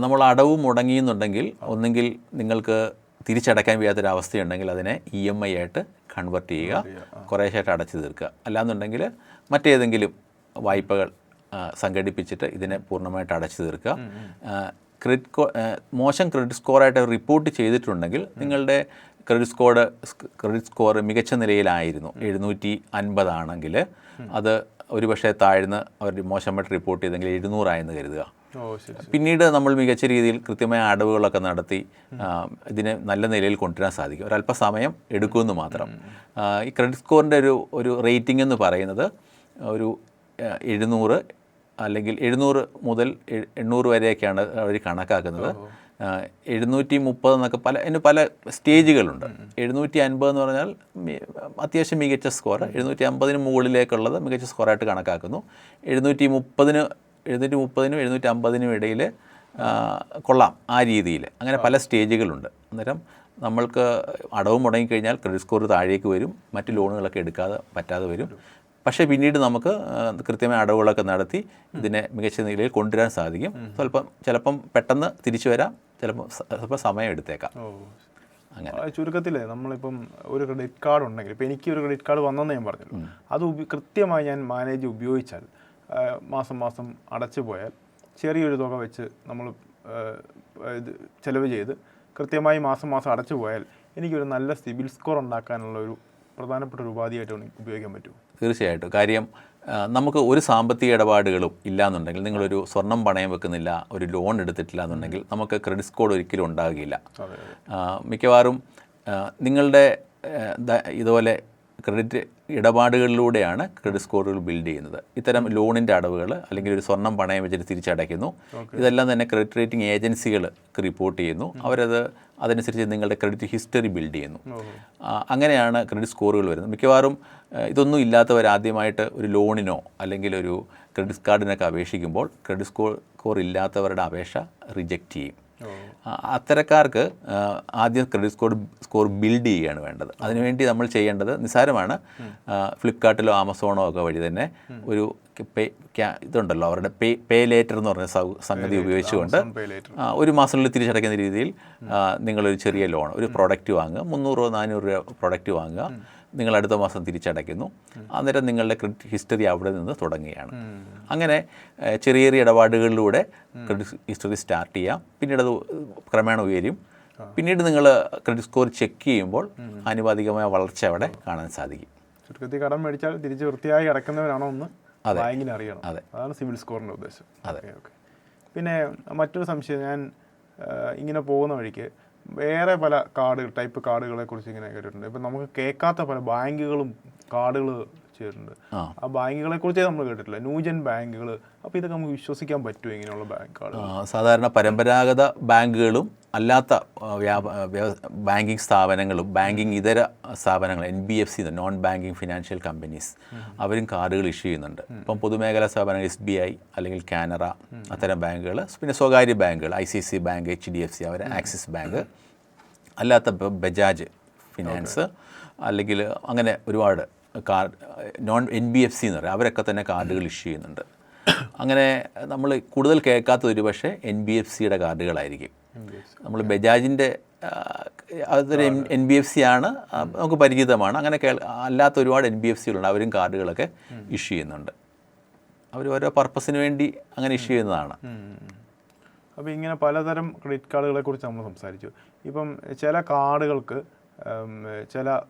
നമ്മൾ അടവ് മുടങ്ങിയെന്നുണ്ടെങ്കിൽ ഒന്നെങ്കിൽ നിങ്ങൾക്ക് തിരിച്ചടയ്ക്കാൻ വയ്യാത്തൊരവസ്ഥയുണ്ടെങ്കിൽ അതിനെ EMI ആയിട്ട് കൺവേർട്ട് ചെയ്യുക, കുറേശ്ശായിട്ട് അടച്ചു തീർക്കുക. അല്ലാന്നുണ്ടെങ്കിൽ മറ്റേതെങ്കിലും വായ്പകൾ സംഘടിപ്പിച്ചിട്ട് ഇതിനെ പൂർണ്ണമായിട്ട് അടച്ചു തീർക്കുക. മോശം ക്രെഡിറ്റ് സ്കോറായിട്ട് റിപ്പോർട്ട് ചെയ്തിട്ടുണ്ടെങ്കിൽ നിങ്ങളുടെ ക്രെഡിറ്റ് സ്കോർ മികച്ച നിലയിലായിരുന്നു, 750 ആണെങ്കിൽ അത് ഒരുപക്ഷെ താഴ്ന്ന് അവർ മോശമായിട്ട് റിപ്പോർട്ട് ചെയ്തെങ്കിൽ 700 ആയെന്ന് കരുതുക. പിന്നീട് നമ്മൾ മികച്ച രീതിയിൽ കൃത്യമായ അടവുകളൊക്കെ നടത്തി ഇതിനെ നല്ല നിലയിൽ കൊണ്ടുവരാൻ സാധിക്കും. ഒരല്പസമയം എടുക്കുമെന്ന് മാത്രം. ഈ ക്രെഡിറ്റ് സ്കോറിൻ്റെ ഒരു റേറ്റിംഗ് എന്ന് പറയുന്നത് ഒരു 700 അല്ലെങ്കിൽ 700 മുതൽ 800 വരെയൊക്കെയാണ് അവർ കണക്കാക്കുന്നത്. 730 എന്നൊക്കെ പല സ്റ്റേജുകളുണ്ട്. 750 എന്ന് പറഞ്ഞാൽ അത്യാവശ്യം മികച്ച സ്കോർ, 750 മുകളിലേക്കുള്ളത് മികച്ച സ്കോറായിട്ട് കണക്കാക്കുന്നു. 730-നും 750-നും ഇടയിൽ കൊള്ളാം, ആ രീതിയിൽ അങ്ങനെ പല സ്റ്റേജുകളുണ്ട്. അന്നേരം നമ്മൾക്ക് അടവ് മുടങ്ങിക്കഴിഞ്ഞാൽ ക്രെഡിറ്റ് സ്കോർ താഴേക്ക് വരും, മറ്റ് ലോണുകളൊക്കെ പറ്റാതെ വരും. പക്ഷേ പിന്നീട് നമുക്ക് കൃത്യമായ അടവുകളൊക്കെ നടത്തി ഇതിനെ മികച്ച നിലയിൽ കൊണ്ടുവരാൻ സാധിക്കും. ചിലപ്പം പെട്ടെന്ന് തിരിച്ചു വരാം, ചിലപ്പോൾ സമയം എടുത്തേക്കാം. അങ്ങനെ ചുരുക്കത്തിൽ നമ്മളിപ്പം ഒരു ക്രെഡിറ്റ് കാർഡ് ഉണ്ടെങ്കിൽ, ഇപ്പോൾ എനിക്ക് ഒരു ക്രെഡിറ്റ് കാർഡ് വന്നെന്ന് ഞാൻ പറഞ്ഞല്ലോ, അത് കൃത്യമായി ഞാൻ മാനേജ് ഉപയോഗിച്ചാൽ, മാസം അടച്ചു പോയാൽ, ചെറിയൊരു തുക വെച്ച് നമ്മൾ ചിലവ് ചെയ്ത് കൃത്യമായി മാസം അടച്ചു പോയാൽ എനിക്കൊരു നല്ല സിബിൽ സ്കോർ ഉണ്ടാക്കാനുള്ള ഒരു പ്രധാനപ്പെട്ട ഒരു ഉപാധിയായിട്ട് ഉപയോഗിക്കാൻ പറ്റുമോ? തീർച്ചയായിട്ടും. കാര്യം നമുക്ക് ഒരു സാമ്പത്തിക ഇടപാടുകളും ഇല്ലയെന്നുണ്ടെങ്കിൽ, നിങ്ങളൊരു സ്വർണം പണയം വെക്കുന്നില്ല, ഒരു ലോൺ എടുത്തിട്ടില്ല എന്നുണ്ടെങ്കിൽ നമുക്ക് ക്രെഡിറ്റ് സ്കോർ ഒരിക്കലും ഉണ്ടാകുകയില്ല. മിക്കവാറും നിങ്ങളുടെ ഇതുപോലെ ക്രെഡിറ്റ് ഇടപാടുകളിലൂടെയാണ് ക്രെഡിറ്റ് സ്കോറുകൾ ബിൽഡ് ചെയ്യുന്നത്. ഇത്തരം ലോണിൻ്റെ അടവുകൾ അല്ലെങ്കിൽ ഒരു സ്വർണം പണയം വെച്ചിട്ട് തിരിച്ചടയ്ക്കുന്നു, ഇതെല്ലാം തന്നെ ക്രെഡിറ്റ് റേറ്റിംഗ് ഏജൻസികൾക്ക് റിപ്പോർട്ട് ചെയ്യുന്നു. അതനുസരിച്ച് നിങ്ങളുടെ ക്രെഡിറ്റ് ഹിസ്റ്ററി ബിൽഡ് ചെയ്യുന്നു. അങ്ങനെയാണ് ക്രെഡിറ്റ് സ്കോറുകൾ വരുന്നത്. മിക്കവാറും ഇതൊന്നും ഇല്ലാത്തവർ ആദ്യമായിട്ട് ഒരു ലോണിനോ അല്ലെങ്കിൽ ഒരു ക്രെഡിറ്റ് കാർഡിനൊക്കെ അപേക്ഷിക്കുമ്പോൾ ക്രെഡിറ്റ് സ്കോർ ഇല്ലാത്തവരുടെ അപേക്ഷ റിജക്റ്റ് ചെയ്യും. അത്തരക്കാർക്ക് ആദ്യം ക്രെഡിറ്റ് സ്കോർ ബിൽഡ് ചെയ്യുകയാണ് വേണ്ടത്. അതിനുവേണ്ടി നമ്മൾ ചെയ്യേണ്ടത് നിസ്സാരമാണ്. ഫ്ലിപ്കാർട്ടിലോ ആമസോണോ ഒക്കെ വഴി തന്നെ ഒരു ഇതുണ്ടല്ലോ, അവരുടെ പേ ലേറ്റർ എന്ന് പറഞ്ഞ സംഗതി ഉപയോഗിച്ചുകൊണ്ട് ഒരു മാസത്തിനുള്ളിൽ തിരിച്ചടയ്ക്കുന്ന രീതിയിൽ നിങ്ങളൊരു ചെറിയ ലോൺ, ഒരു പ്രോഡക്റ്റ് വാങ്ങുക, 300-400 രൂപ പ്രോഡക്റ്റ് വാങ്ങുക, നിങ്ങൾ അടുത്ത മാസം തിരിച്ചടയ്ക്കുന്നു. അന്നേരം നിങ്ങളുടെ ക്രെഡിറ്റ് ഹിസ്റ്ററി അവിടെ നിന്ന് തുടങ്ങുകയാണ്. അങ്ങനെ ചെറിയ ഇടപാടുകളിലൂടെ ക്രെഡിറ്റ് ഹിസ്റ്ററി സ്റ്റാർട്ട് ചെയ്യാം. പിന്നീട് അത് ക്രമേണ ഉയരും. പിന്നീട് നിങ്ങൾ ക്രെഡിറ്റ് സ്കോർ ചെക്ക് ചെയ്യുമ്പോൾ ആനുപാതികമായ വളർച്ച അവിടെ കാണാൻ സാധിക്കും. ചുരുക്കത്തിൽ കടം മേടിച്ചാൽ തിരിച്ച് വൃത്തിയായി അടയ്ക്കുന്നവരാണോ ഒന്ന് ബാങ്കിന് അറിയണം. അതാണ് സിവിൽ സ്കോറിൻ്റെ ഉദ്ദേശം. ഓക്കെ. പിന്നെ മറ്റൊരു സംശയം, ഞാൻ ഇങ്ങനെ പോകുന്ന വഴിക്ക് വേറെ പല ടൈപ്പ് കാർഡുകളെ കുറിച്ച് ഇങ്ങനെ കേട്ടിട്ടുണ്ട്. ഇപ്പം നമുക്ക് കേൾക്കാത്ത പല ബാങ്കുകളും കാർഡുകൾ ചെയ്തിട്ടുണ്ട്. ആ ബാങ്കുകളെ കുറിച്ചേ നമ്മൾ കേട്ടിട്ടില്ല, ന്യൂജൻ ബാങ്കുകൾ. അപ്പോൾ ഇതൊക്കെ നമുക്ക് വിശ്വസിക്കാൻ പറ്റുമോ ഇങ്ങനെയുള്ള ബാങ്ക് കാർഡുകൾ? സാധാരണ പരമ്പരാഗത ബാങ്കുകളും അല്ലാത്ത ബാങ്കിങ് സ്ഥാപനങ്ങളും ബാങ്കിങ് ഇതര സ്ഥാപനങ്ങൾ NBFC non banking financial companies അവരും കാർഡുകൾ ഇഷ്യൂ ചെയ്യുന്നുണ്ട്. ഇപ്പം പൊതുമേഖലാ സ്ഥാപനങ്ങൾ SBI അല്ലെങ്കിൽ കാനറ അത്തരം ബാങ്കുകൾ, പിന്നെ സ്വകാര്യ ബാങ്കുകൾ ICICI ബാങ്ക്, HDFC, അവർ ആക്സിസ് ബാങ്ക്, അല്ലാത്ത ബജാജ് ഫിനാൻസ് അല്ലെങ്കിൽ അങ്ങനെ ഒരുപാട് നോൺ NBFC എന്ന് പറയും, അവരൊക്കെ തന്നെ കാർഡുകൾ ഇഷ്യൂ ചെയ്യുന്നുണ്ട്. അങ്ങനെ നമ്മൾ കൂടുതൽ കേൾക്കാത്ത ഒരു പക്ഷേ NBFCയുടെ കാർഡുകളായിരിക്കും. നമ്മൾ ബജാജിൻ്റെ അതൊരു NBFC ആണ്, നമുക്ക് പരിചിതമാണ്. അങ്ങനെ അല്ലാത്ത ഒരുപാട് NBFCകളുണ്ട്, അവരും കാർഡുകളൊക്കെ ഇഷ്യൂ ചെയ്യുന്നുണ്ട്. അവർ ഓരോ പർപ്പസിന് വേണ്ടി അങ്ങനെ ഇഷ്യൂ ചെയ്യുന്നതാണ്. അപ്പോൾ ഇങ്ങനെ പലതരം ക്രെഡിറ്റ് കാർഡുകളെ കുറിച്ച് നമ്മൾ സംസാരിച്ചു. ഇപ്പം ചില കാർഡുകൾക്ക് ചില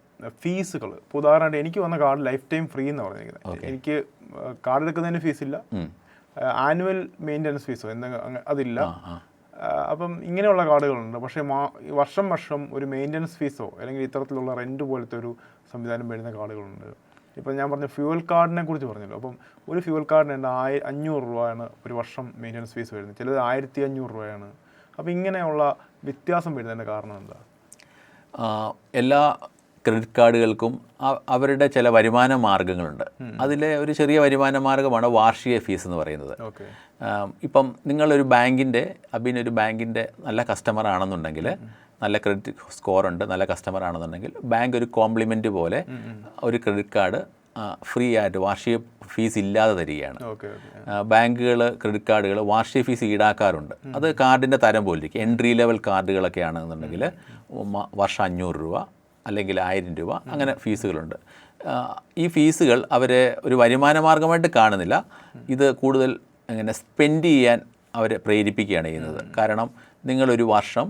ഫീസുകൾ, ഇപ്പോൾ ഉദാഹരണമായിട്ട് എനിക്ക് വന്ന കാർഡ് ലൈഫ് ടൈം ഫ്രീ എന്ന് പറഞ്ഞിരിക്കുന്നത്. എനിക്ക് കാർഡ് എടുക്കുന്നതിന് ഫീസില്ല, ആനുവൽ മെയിൻ്റനൻസ് ഫീസോ അതില്ല. അപ്പം ഇങ്ങനെയുള്ള കാർഡുകളുണ്ട്. പക്ഷേ വർഷം വർഷം ഒരു മെയിൻ്റനൻസ് ഫീസോ അല്ലെങ്കിൽ ഇത്തരത്തിലുള്ള റെൻറ്റ് പോലത്തെ ഒരു സംവിധാനം വരുന്ന കാർഡുകളുണ്ട്. ഇപ്പം ഞാൻ പറഞ്ഞ ഫ്യൂവൽ കാർഡിനെ കുറിച്ച് പറഞ്ഞല്ലോ. അപ്പം ഒരു ഫ്യൂവൽ കാർഡിന് 500 രൂപയാണ് ഒരു വർഷം മെയിൻ്റനൻസ് ഫീസ് വരുന്നത്, ചിലത് 1500 രൂപയാണ്. അപ്പോൾ ഇങ്ങനെയുള്ള വ്യത്യാസം വരുന്നതിൻ്റെ കാരണം എന്താ? എല്ലാ ക്രെഡിറ്റ് കാർഡുകൾക്കും അവരുടെ ചില വരുമാന മാർഗ്ഗങ്ങളുണ്ട്. അതിലെ ഒരു ചെറിയ വരുമാന മാർഗ്ഗമാണ് വാർഷിക ഫീസ് എന്ന് പറയുന്നത്. ഇപ്പം നിങ്ങളൊരു അബിനൊരു ബാങ്കിൻ്റെ നല്ല കസ്റ്റമർ ആണെന്നുണ്ടെങ്കിൽ, നല്ല ക്രെഡിറ്റ് സ്കോറുണ്ട്, നല്ല കസ്റ്റമർ ആണെന്നുണ്ടെങ്കിൽ, ബാങ്ക് ഒരു കോംപ്ലിമെൻറ്റ് പോലെ ഒരു ക്രെഡിറ്റ് കാർഡ് ഫ്രീ ആയിട്ട് വാർഷിക ഫീസ് ഇല്ലാതെ തരികയാണ്. ബാങ്കുകൾ ക്രെഡിറ്റ് കാർഡുകൾ വാർഷിക ഫീസ് ഈടാക്കാറുണ്ട്. അത് കാർഡിൻ്റെ തരം പോലിരിക്കും. എൻട്രി ലെവൽ കാർഡുകളൊക്കെ ആണെന്നുണ്ടെങ്കിൽ വർഷം 500 രൂപ അല്ലെങ്കിൽ 1000 രൂപ, അങ്ങനെ ഫീസുകളുണ്ട്. ഈ ഫീസുകൾ അവരെ ഒരു വരുമാന മാർഗമായിട്ട് കാണുന്നില്ല, ഇത് കൂടുതൽ അങ്ങനെ സ്പെൻഡ് ചെയ്യാൻ അവരെ പ്രേരിപ്പിക്കുകയാണ് ചെയ്യുന്നത്. കാരണം നിങ്ങളൊരു വർഷം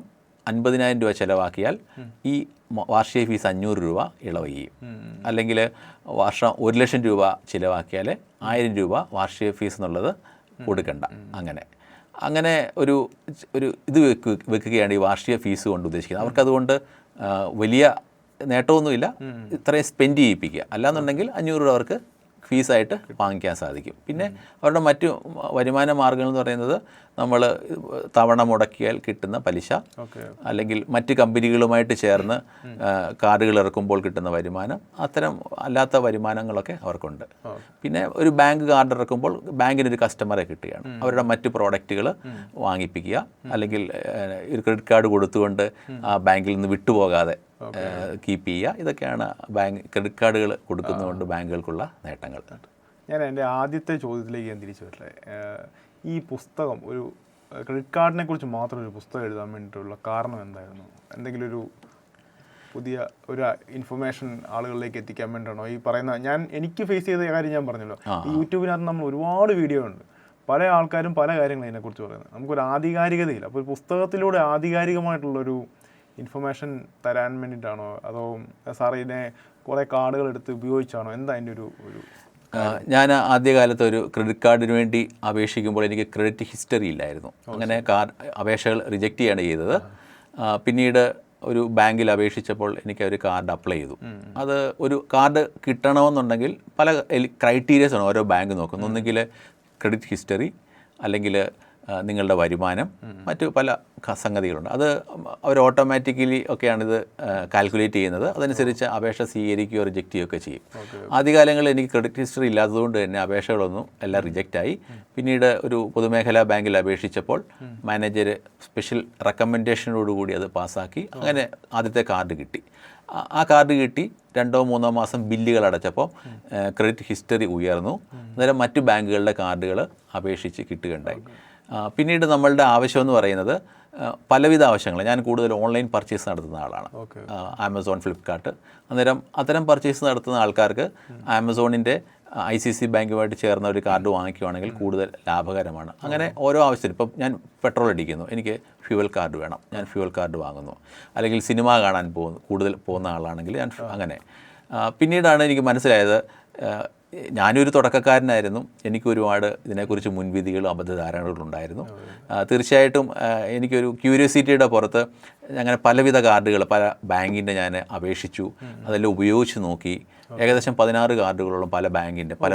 50,000 രൂപ ചിലവാക്കിയാൽ ഈ വാർഷിക ഫീസ് 500 രൂപ ഇളവ് ചെയ്യും. അല്ലെങ്കിൽ വർഷം 1,00,000 രൂപ ചിലവാക്കിയാൽ 1000 രൂപ വാർഷിക ഫീസ് എന്നുള്ളത് കൊടുക്കണ്ട. അങ്ങനെ ഒരു ഇത് വെക്കുകയാണ് ഈ വാർഷിക ഫീസ് കൊണ്ട് ഉദ്ദേശിക്കുന്നത്. അവർക്കതുകൊണ്ട് വലിയ നേട്ടമൊന്നുമില്ല, ഇത്രയും സ്പെൻഡ് ചെയ്യിപ്പിക്കുക. അല്ലാന്നുണ്ടെങ്കിൽ 500 രൂപ അവർക്ക് ഫീസായിട്ട് വാങ്ങിക്കാൻ സാധിക്കും. പിന്നെ അവരുടെ മറ്റു വരുമാന മാർഗ്ഗങ്ങൾ എന്ന് പറയുന്നത് നമ്മൾ തവണ മുടക്കിയാൽ കിട്ടുന്ന പലിശ, അല്ലെങ്കിൽ മറ്റ് കമ്പനികളുമായിട്ട് ചേർന്ന് കാർഡുകൾ ഇറക്കുമ്പോൾ കിട്ടുന്ന വരുമാനം, അത്തരം അല്ലാത്ത വരുമാനങ്ങളൊക്കെ അവർക്കുണ്ട്. പിന്നെ ഒരു ബാങ്ക് കാർഡ് ഇറക്കുമ്പോൾ ബാങ്കിനൊരു കസ്റ്റമറെ കിട്ടുകയാണ്, അവരുടെ മറ്റ് പ്രോഡക്റ്റുകൾ വാങ്ങിപ്പിക്കുക, അല്ലെങ്കിൽ ഒരു ക്രെഡിറ്റ് കാർഡ് കൊടുത്തുകൊണ്ട് ആ ബാങ്കിൽ നിന്ന് വിട്ടുപോകാതെ കീപ്പ് ചെയ്യുക. ഇതൊക്കെയാണ് ക്രെഡിറ്റ് കാർഡുകൾ കൊടുക്കുന്നതുകൊണ്ട് ബാങ്കുകൾക്കുള്ള നേട്ടങ്ങൾ. ഞാൻ എൻ്റെ ആദ്യത്തെ ചോദ്യത്തിലേക്ക് ഞാൻ തിരിച്ചു വരട്ടെ. ഈ പുസ്തകം, ഒരു ക്രെഡിറ്റ് കാർഡിനെ കുറിച്ച് മാത്രം ഒരു പുസ്തകം എഴുതാൻ വേണ്ടിയിട്ടുള്ള കാരണം എന്തായിരുന്നു? എന്തെങ്കിലും ഒരു പുതിയ ഒരു ഇൻഫർമേഷൻ ആളുകളിലേക്ക് എത്തിക്കാൻ വേണ്ടിയിട്ടാണോ ഈ പറയുന്ന? എനിക്ക് ഫേസ് ചെയ്ത കാര്യം ഞാൻ പറഞ്ഞല്ലോ, ഈ യൂട്യൂബിനകത്ത് നമ്മൾ ഒരുപാട് വീഡിയോ ഉണ്ട്, പല ആൾക്കാരും പല കാര്യങ്ങളും അതിനെക്കുറിച്ച് പറയുന്നത്. നമുക്കൊരു ആധികാരികതയില്ല. അപ്പോൾ ഒരു പുസ്തകത്തിലൂടെ ആധികാരികമായിട്ടുള്ളൊരു ഇൻഫർമേഷൻ തരാൻ വേണ്ടിയിട്ടാണോ, അതോ സാർ ഇതിനെ കുറേ കാർഡുകൾ എടുത്ത് ഉപയോഗിച്ചാണോ? എന്താ അതിൻ്റെ ഒരു ഞാൻ ആദ്യകാലത്ത് ഒരു ക്രെഡിറ്റ് കാർഡിന് വേണ്ടി അപേക്ഷിക്കുമ്പോൾ എനിക്ക് ക്രെഡിറ്റ് ഹിസ്റ്ററി ഇല്ലായിരുന്നു. അങ്ങനെ അപേക്ഷകൾ റിജക്റ്റ് ചെയ്യാണ് ചെയ്തത്. പിന്നീട് ഒരു ബാങ്കിൽ അപേക്ഷിച്ചപ്പോൾ എനിക്ക് ഒരു കാർഡ് അപ്ലൈ ചെയ്തു. അത് ഒരു കാർഡ് കിട്ടണമെന്നുണ്ടെങ്കിൽ പല ക്രൈറ്റീരിയസാണ് ഓരോ ബാങ്ക് നോക്കുന്നത്. ഒന്നുകിൽ ക്രെഡിറ്റ് ഹിസ്റ്ററി, അല്ലെങ്കിൽ നിങ്ങളുടെ വരുമാനം, മറ്റു പല സംഗതികളുണ്ട്. അത് അവർ ഓട്ടോമാറ്റിക്കലി ഒക്കെയാണിത് കാൽക്കുലേറ്റ് ചെയ്യുന്നത്. അതനുസരിച്ച് അപേക്ഷ സ്വീകരിക്കുകയോ റിജക്റ്റ് ചെയ്യുകയൊക്കെ ചെയ്യും. ആദ്യകാലങ്ങളിൽ എനിക്ക് ക്രെഡിറ്റ് ഹിസ്റ്ററി ഇല്ലാത്തതുകൊണ്ട് തന്നെ അപേക്ഷകളൊന്നും എല്ലാം റിജക്റ്റായി. പിന്നീട് ഒരു പൊതുമേഖലാ ബാങ്കിൽ അപേക്ഷിച്ചപ്പോൾ മാനേജർ സ്പെഷ്യൽ റെക്കമെൻഡേഷനോടുകൂടി അത് പാസ്സാക്കി. അങ്ങനെ ആദ്യത്തെ കാർഡ് കിട്ടി. ആ കാർഡ് കിട്ടി 2-3 മാസം ബില്ലുകൾ അടച്ചപ്പോൾ ക്രെഡിറ്റ് ഹിസ്റ്ററി ഉയർന്നു. അന്നേരം മറ്റു ബാങ്കുകളുടെ കാർഡുകൾ അപേക്ഷിച്ച് കിട്ടുകയുണ്ടായി. പിന്നീട് നമ്മളുടെ ആവശ്യമെന്ന് പറയുന്നത് പലവിധ ആവശ്യങ്ങൾ. ഞാൻ കൂടുതൽ ഓൺലൈൻ പർച്ചേസ് നടത്തുന്ന ആളാണ്, ആമസോൺ, ഫ്ലിപ്കാർട്ട്. അന്നേരം അത്തരം പർച്ചേസ് നടത്തുന്ന ആൾക്കാർക്ക് ആമസോണിൻ്റെ ICICI ബാങ്കുമായിട്ട് ചേർന്ന ഒരു കാർഡ് വാങ്ങിക്കുകയാണെങ്കിൽ കൂടുതൽ ലാഭകരമാണ്. അങ്ങനെ ഓരോ ആവശ്യത്തിനും ഇപ്പം ഞാൻ പെട്രോൾ അടിക്കുന്നു, എനിക്ക് ഫ്യൂവൽ കാർഡ് വേണം, ഞാൻ ഫ്യൂവൽ കാർഡ് വാങ്ങുന്നു. അല്ലെങ്കിൽ സിനിമ കാണാൻ കൂടുതൽ പോകുന്ന ആളാണെങ്കിൽ ഞാൻ അങ്ങനെ. പിന്നീടാണ് എനിക്ക് മനസ്സിലായത്, ഞാനൊരു തുടക്കക്കാരനായിരുന്നു, എനിക്ക് ഒരുപാട് ഇതിനെക്കുറിച്ച് മുൻവിധികളും അബദ്ധധാരണകളും ഉണ്ടായിരുന്നു. തീർച്ചയായിട്ടും എനിക്കൊരു ക്യൂരിയോസിറ്റിയുടെ പുറത്ത് അങ്ങനെ പലവിധ കാർഡുകൾ പല ബാങ്കിൻ്റെ ഞാൻ അപേക്ഷിച്ചു, അതെല്ലാം ഉപയോഗിച്ച് നോക്കി. ഏകദേശം 16 കാർഡുകളോളം പല ബാങ്കിൻ്റെ പല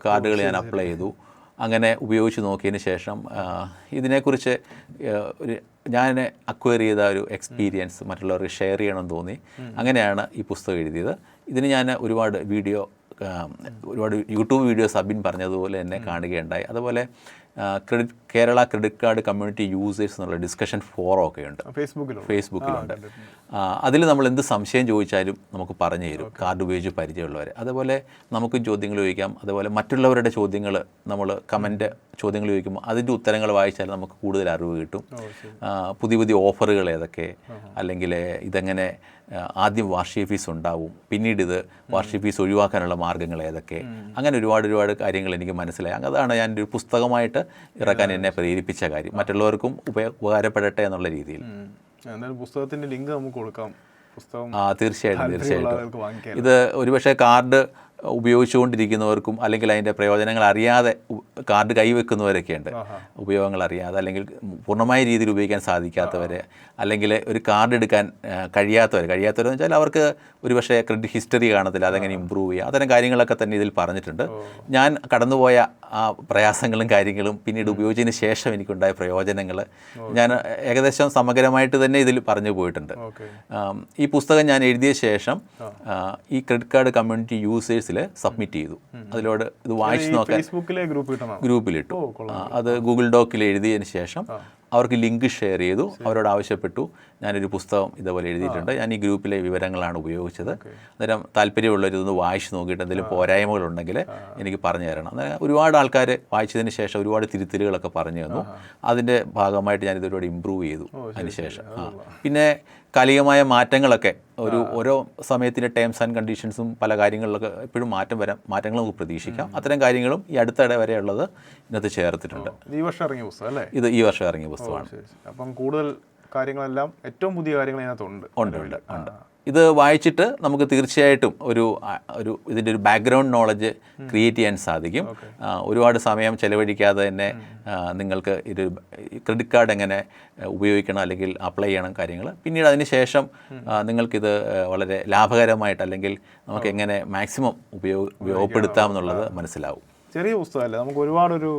കാർഡുകൾ ഞാൻ അപ്ലൈ ചെയ്തു. അങ്ങനെ ഉപയോഗിച്ച് നോക്കിയതിന് ശേഷം ഇതിനെക്കുറിച്ച് ഞാൻ അക്വയർ ചെയ്ത ഒരു എക്സ്പീരിയൻസ് മറ്റുള്ളവർക്ക് ഷെയർ ചെയ്യണമെന്ന് തോന്നി. അങ്ങനെയാണ് ഈ പുസ്തകം എഴുതിയത്. ഇതിന് ഞാൻ ഒരുപാട് യൂട്യൂബ് വീഡിയോസ് അബിൻ പറഞ്ഞതുപോലെ തന്നെ കാണുകയുണ്ടായി. അതുപോലെ Kerala credit card community users എന്നുള്ള ഡിസ്കഷൻ ഫോറം ഒക്കെ ഉണ്ട് ഫേസ്ബുക്കിലുണ്ട്. അതിൽ നമ്മൾ എന്ത് സംശയം ചോദിച്ചാലും നമുക്ക് പറഞ്ഞു തരും കാർഡ് ഉപയോഗിച്ച് പരിചയമുള്ളവർ. അതുപോലെ നമുക്കും ചോദ്യങ്ങൾ ചോദിക്കാം. അതുപോലെ മറ്റുള്ളവരുടെ ചോദ്യങ്ങൾ നമ്മൾ ചോദ്യങ്ങൾ ചോദിക്കുമ്പോൾ അതിൻ്റെ ഉത്തരങ്ങൾ വായിച്ചാൽ നമുക്ക് കൂടുതൽ അറിവ് കിട്ടും. പുതിയ ഓഫറുകൾ ഏതൊക്കെ, അല്ലെങ്കിൽ ഇതെങ്ങനെ ആദ്യം വാർഷിക ഫീസ് ഉണ്ടാവും, പിന്നീട് ഇത് വാർഷിക ഫീസ് ഒഴിവാക്കാനുള്ള മാർഗ്ഗങ്ങൾ ഏതൊക്കെ, അങ്ങനെ ഒരുപാട് കാര്യങ്ങൾ എനിക്ക് മനസ്സിലായി. അതാണ് ഞാൻ ഒരു പുസ്തകമായിട്ട് ഇറക്കാൻ എന്നെ പ്രേരിപ്പിച്ച കാര്യം, മറ്റുള്ളവർക്കും ഉപകാരപ്പെടട്ടെ എന്നുള്ള രീതിയിൽ. പുസ്തകത്തിൻ്റെ ലിങ്ക് നമുക്ക് കൊടുക്കാം. തീർച്ചയായിട്ടും ഇത് ഒരുപക്ഷെ കാർഡ് ഉപയോഗിച്ചുകൊണ്ടിരിക്കുന്നവർക്കും അല്ലെങ്കിൽ അതിൻ്റെ പ്രയോജനങ്ങൾ അറിയാതെ കാർഡ് കൈവെക്കുന്നവരൊക്കെ ഉണ്ട്, ഉപയോഗങ്ങൾ അറിയാതെ അല്ലെങ്കിൽ പൂർണ്ണമായ രീതിയിൽ ഉപയോഗിക്കാൻ സാധിക്കാത്തവർ, അല്ലെങ്കിൽ ഒരു കാർഡ് എടുക്കാൻ കഴിയാത്തവരെന്ന് വെച്ചാൽ അവർക്ക് ഒരുപക്ഷെ ക്രെഡിറ്റ് ഹിസ്റ്ററി കാണത്തില്ല, അതെങ്ങനെ ഇമ്പ്രൂവ് ചെയ്യുക, അത്തരം കാര്യങ്ങളൊക്കെ തന്നെ ഇതിൽ പറഞ്ഞിട്ടുണ്ട്. ഞാൻ കടന്നുപോയ ആ പ്രയാസങ്ങളും കാര്യങ്ങളും പിന്നീട് ഉപയോഗിച്ചതിന് ശേഷം എനിക്കുണ്ടായ പ്രയോജനങ്ങൾ ഞാൻ ഏകദേശം സമഗ്രമായിട്ട് തന്നെ ഇതിൽ പറഞ്ഞു പോയിട്ടുണ്ട്. ഈ പുസ്തകം ഞാൻ എഴുതിയ ശേഷം ഈ ക്രെഡിറ്റ് കാർഡ് കമ്മ്യൂണിറ്റി യൂസേഴ്സിൽ സബ്മിറ്റ് ചെയ്തു. അതിലോട് ഇത് വായിച്ച് നോക്കാൻ ഗ്രൂപ്പിലിട്ടു. അത് ഗൂഗിൾ ഡോക്കിൽ എഴുതിയതിന് ശേഷം അവർക്ക് ലിങ്ക് ഷെയർ ചെയ്തു. അവരോട് ആവശ്യപ്പെട്ടു, ഞാനൊരു പുസ്തകം ഇതേപോലെ എഴുതിയിട്ടുണ്ട്, ഞാൻ ഈ ഗ്രൂപ്പിലെ വിവരങ്ങളാണ് ഉപയോഗിച്ചത്, അന്നേരം താല്പര്യമുള്ളവരിതൊന്ന് വായിച്ച് നോക്കിയിട്ട് എന്തെങ്കിലും പോരായ്മകളുണ്ടെങ്കിൽ എനിക്ക് പറഞ്ഞു തരണം. അന്നേരം ഒരുപാട് ആൾക്കാർ വായിച്ചതിന് ശേഷം ഒരുപാട് തിരുത്തലുകളൊക്കെ പറഞ്ഞു തന്നു. അതിൻ്റെ ഭാഗമായിട്ട് ഞാനിത് ഒരുപാട് ഇമ്പ്രൂവ് ചെയ്തു. അതിനുശേഷം പിന്നെ കാലികമായ മാറ്റങ്ങളൊക്കെ ഓരോ സമയത്തിൻ്റെ ടേംസ് ആൻഡ് കണ്ടീഷൻസും പല കാര്യങ്ങളിലൊക്കെ എപ്പോഴും മാറ്റങ്ങൾ നമുക്ക് പ്രതീക്ഷിക്കാം. അത്തരം കാര്യങ്ങളും ഈ അടുത്തിടെ വരെയുള്ളത് ഇതിനകത്ത് ചേർത്തിട്ടുണ്ട്. ഈ വർഷം ഇറങ്ങിയ പുസ്തകം അല്ലേ? ഇത് ഈ വർഷം ഇറങ്ങിയ പുസ്തകമാണ്. അപ്പം കൂടുതൽ കാര്യങ്ങളെല്ലാം ഏറ്റവും പുതിയ കാര്യങ്ങൾ ഇതിനകത്തുണ്ട്. ഇത് വായിച്ചിട്ട് നമുക്ക് തീർച്ചയായിട്ടും ഒരു ഇതിൻ്റെ ഒരു ബാക്ക്ഗ്രൗണ്ട് നോളജ് ക്രിയേറ്റ് ചെയ്യാൻ സാധിക്കും. ഒരുപാട് സമയം ചെലവഴിക്കാതെ തന്നെ നിങ്ങൾക്ക് ഇത് ക്രെഡിറ്റ് കാർഡ് എങ്ങനെ ഉപയോഗിക്കണം അല്ലെങ്കിൽ അപ്ലൈ ചെയ്യണം കാര്യങ്ങൾ, പിന്നീട് അതിന് ശേഷം നിങ്ങൾക്കിത് വളരെ ലാഭകരമായിട്ട് അല്ലെങ്കിൽ നമുക്ക് എങ്ങനെ മാക്സിമം ഉപയോഗപ്പെടുത്താം എന്നുള്ളത് മനസ്സിലാവും. ചെറിയ പുസ്തകമല്ലേ, നമുക്ക് ഒരുപാടൊരു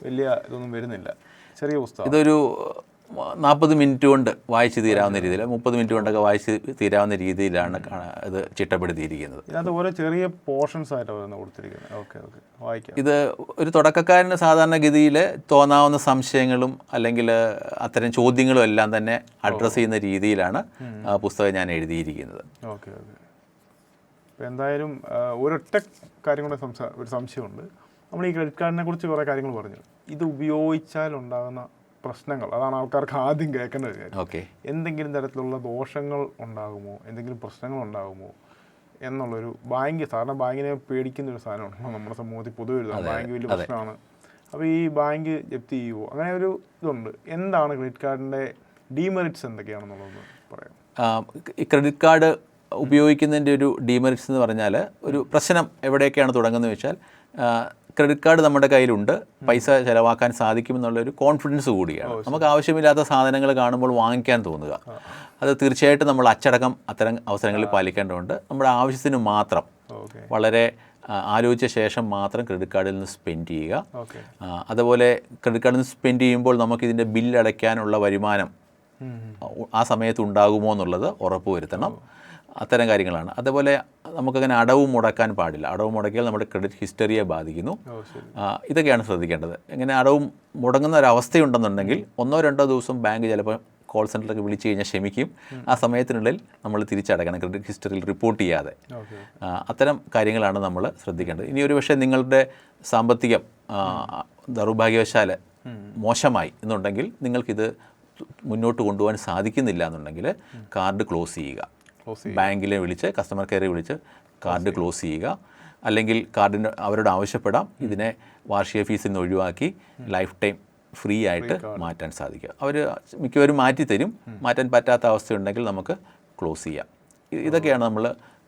വലിയ ഇതൊന്നും വരുന്നില്ല, ചെറിയ പുസ്തകം. ഇതൊരു 40 മിനിറ്റ് കൊണ്ട് വായിച്ച് തീരാവുന്ന രീതിയിൽ 30 മിനിറ്റ് കൊണ്ടൊക്കെ വായിച്ച് തീരാവുന്ന രീതിയിലാണ് ഇത് ചിട്ടപ്പെടുത്തിയിരിക്കുന്നത്. ഇതിനകത്ത് ഓരോ ചെറിയ പോർഷൻസ് ആയിട്ടാണ് കൊടുത്തിരിക്കുന്നത്. വായിക്കാം. ഇത് ഒരു തുടക്കക്കാരന് സാധാരണഗതിയിൽ തോന്നാവുന്ന സംശയങ്ങളും അല്ലെങ്കിൽ അത്തരം ചോദ്യങ്ങളും എല്ലാം തന്നെ അഡ്രസ്സ് ചെയ്യുന്ന രീതിയിലാണ് പുസ്തകം ഞാൻ എഴുതിയിരിക്കുന്നത്. ഓക്കെ. അപ്പോൾ എന്തായാലും ഒരൊറ്റ കാര്യം കൂടെ ഒരു സംശയമുണ്ട്. നമ്മൾ ഈ ക്രെഡിറ്റ് കാർഡിനെ കുറിച്ച് കുറേ കാര്യങ്ങൾ പറഞ്ഞു. ഇത് ഉപയോഗിച്ചാൽ ഉണ്ടാകുന്ന പ്രശ്നങ്ങൾ, അതാണ് ആൾക്കാർക്ക് ആദ്യം കേൾക്കേണ്ട ഒരു കാര്യം. എന്തെങ്കിലും തരത്തിലുള്ള ദോഷങ്ങൾ ഉണ്ടാകുമോ, എന്തെങ്കിലും പ്രശ്നങ്ങൾ ഉണ്ടാകുമോ എന്നുള്ളൊരു സാധാരണ ബാങ്കിനെ പേടിക്കുന്ന ഒരു സാധനമാണ് നമ്മുടെ സമൂഹത്തിൽ പൊതുവെ. ബാങ്ക് വലിയ പ്രശ്നമാണ്. അപ്പോൾ ഈ ബാങ്ക് ജപ്തി ചെയ്യുമോ, അങ്ങനെ ഒരു ഇതുണ്ട്. എന്താണ് ക്രെഡിറ്റ് കാർഡിൻ്റെ ഡീമെറിറ്റ്സ് എന്തൊക്കെയാണെന്നുള്ളതെന്ന് പറയാം. ഈ ക്രെഡിറ്റ് കാർഡ് ഉപയോഗിക്കുന്നതിൻ്റെ ഒരു ഡീമെറിറ്റ്സ് എന്ന് പറഞ്ഞാൽ ഒരു പ്രശ്നം എവിടെയൊക്കെയാണ് തുടങ്ങുന്നത് വെച്ചാൽ, ക്രെഡിറ്റ് കാർഡ് നമ്മുടെ കയ്യിലുണ്ട്, പൈസ ചിലവാക്കാൻ സാധിക്കുമെന്നുള്ളൊരു കോൺഫിഡൻസ് കൂടിയാണ്. നമുക്ക് ആവശ്യമില്ലാത്ത സാധനങ്ങൾ കാണുമ്പോൾ വാങ്ങിക്കാൻ തോന്നുക. അത് തീർച്ചയായിട്ടും നമ്മൾ അച്ചടക്കം അത്തരം അവസരങ്ങളിൽ പാലിക്കേണ്ടതുണ്ട്. നമ്മുടെ ആവശ്യത്തിന് മാത്രം വളരെ ആലോചിച്ച ശേഷം മാത്രം ക്രെഡിറ്റ് കാർഡിൽ നിന്ന് സ്പെൻഡ് ചെയ്യുക. അതുപോലെ ക്രെഡിറ്റ് കാർഡിൽ നിന്ന് സ്പെൻഡ് ചെയ്യുമ്പോൾ നമുക്കിതിൻ്റെ ബില്ല് അടയ്ക്കാനുള്ള വരുമാനം ആ സമയത്ത് ഉണ്ടാകുമോ എന്നുള്ളത് ഉറപ്പുവരുത്തണം. അത്തരം കാര്യങ്ങളാണ്. അതുപോലെ നമുക്കങ്ങനെ അടവ് മുടക്കാൻ പാടില്ല. അടവ് മുടക്കിയാൽ നമ്മുടെ ക്രെഡിറ്റ് ഹിസ്റ്ററിയെ ബാധിക്കുന്നു. ഇതൊക്കെയാണ് ശ്രദ്ധിക്കേണ്ടത്. ഇങ്ങനെ അടവ് മുടങ്ങുന്ന ഒരവസ്ഥയുണ്ടെന്നുണ്ടെങ്കിൽ 1-2 ദിവസം ബാങ്ക് ചിലപ്പോൾ കോൾ സെൻറ്ററിലൊക്കെ വിളിച്ചു കഴിഞ്ഞാൽ ക്ഷമിക്കും. ആ സമയത്തിനുള്ളിൽ നമ്മൾ തിരിച്ചടക്കണം, ക്രെഡിറ്റ് ഹിസ്റ്ററിയിൽ റിപ്പോർട്ട് ചെയ്യാതെ. അത്തരം കാര്യങ്ങളാണ് നമ്മൾ ശ്രദ്ധിക്കേണ്ടത്. ഇനി ഒരു പക്ഷേ നിങ്ങളുടെ സാമ്പത്തികം ദൗർഭാഗ്യവശാൽ മോശമായി എന്നുണ്ടെങ്കിൽ നിങ്ങൾക്കിത് മുന്നോട്ട് കൊണ്ടുപോകാൻ സാധിക്കുന്നില്ല എന്നുണ്ടെങ്കിൽ കാർഡ് ക്ലോസ് ചെയ്യുക. ബാങ്കിലെ വിളിച്ച് കസ്റ്റമർ കെയറെ വിളിച്ച് കാർഡ് ക്ലോസ് ചെയ്യുക. അല്ലെങ്കിൽ കാർഡിന് അവരോട് ആവശ്യപ്പെടാം ഇതിനെ വാർഷിക ഫീസിൽ നിന്ന് ഒഴിവാക്കി ലൈഫ് ടൈം ഫ്രീ ആയിട്ട് മാറ്റാൻ സാധിക്കുക. അവർ മിക്കവരും മാറ്റിത്തരും. മാറ്റാൻ പറ്റാത്ത അവസ്ഥയുണ്ടെങ്കിൽ നമുക്ക് ക്ലോസ് ചെയ്യാം. ഇതൊക്കെയാണ് നമ്മൾ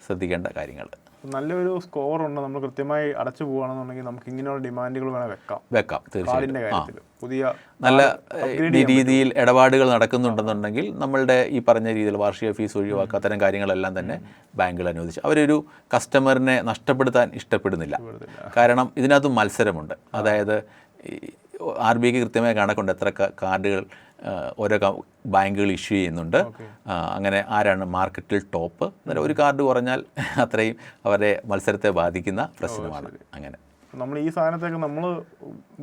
ശ്രദ്ധിക്കേണ്ട കാര്യങ്ങൾ. നല്ലൊരു സ്കോർ ഉണ്ട്, നമ്മൾ കൃത്യമായി അടച്ചു പോകുകയാണെന്നുണ്ടെങ്കിൽ നമുക്ക് ഇങ്ങനെയുള്ള ഡിമാൻഡുകൾ വെക്കാം തീർച്ചയായിട്ടും. പുതിയ നല്ല രീതിയിൽ ഇടപാടുകൾ നടക്കുന്നുണ്ടെന്നുണ്ടെങ്കിൽ നമ്മളുടെ ഈ പറഞ്ഞ രീതിയിൽ വാർഷിക ഫീസ് ഒഴിവാക്കുക, അത്തരം കാര്യങ്ങളെല്ലാം തന്നെ ബാങ്കുകൾ അനുവദിച്ചു. അവരൊരു കസ്റ്റമറിനെ നഷ്ടപ്പെടുത്താൻ ഇഷ്ടപ്പെടുന്നില്ല. കാരണം ഇതിനകത്ത് മത്സരമുണ്ട്. അതായത് RBIക്ക് കൃത്യമായ കണക്കുണ്ട് എത്ര കാർഡുകൾ ഓരോ ബാങ്കുകൾ ഇഷ്യൂ ചെയ്യുന്നുണ്ട്. അങ്ങനെ ആരാണ് മാർക്കറ്റിൽ ടോപ്പ്. അന്നേരം ഒരു കാർഡ് കുറഞ്ഞാൽ അത്രയും അവരെ മത്സരത്തെ ബാധിക്കുന്ന പ്രശ്നമാണ്. അങ്ങനെ നമ്മൾ ഈ സാധനത്തൊക്കെ നമ്മൾ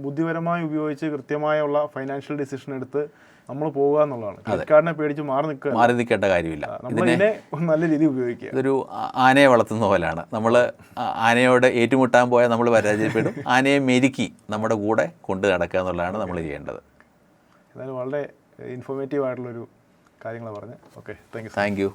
ബുദ്ധിപരമായി ഉപയോഗിച്ച് കൃത്യമായുള്ള ഫൈനാൻഷ്യൽ ഡിസിഷൻ എടുത്ത് നമ്മൾ പോകുക എന്നുള്ളതാണ്. ക്രെഡിറ്റ് കാർഡിനെ പേടിച്ച് മാറി നിൽക്കേണ്ട കാര്യമില്ല. ഇതിനെ നല്ല രീതിയിൽ ഉപയോഗിക്കുക. ഇതൊരു ആനയെ വളർത്തുന്ന പോലെയാണ്. നമ്മൾ ആനയോട് ഏറ്റുമുട്ടാൻ പോയാൽ നമ്മൾ പരാജയപ്പെടും. ആനയെ മെരുക്കി നമ്മുടെ കൂടെ കൊണ്ട് നടക്കുക എന്നുള്ളതാണ് നമ്മൾ ചെയ്യേണ്ടത്. എന്നാലും വളരെ ഇൻഫോർമേറ്റീവ് ആയിട്ടുള്ളൊരു കാര്യങ്ങളാണ് പറഞ്ഞത്. Okay, thank you.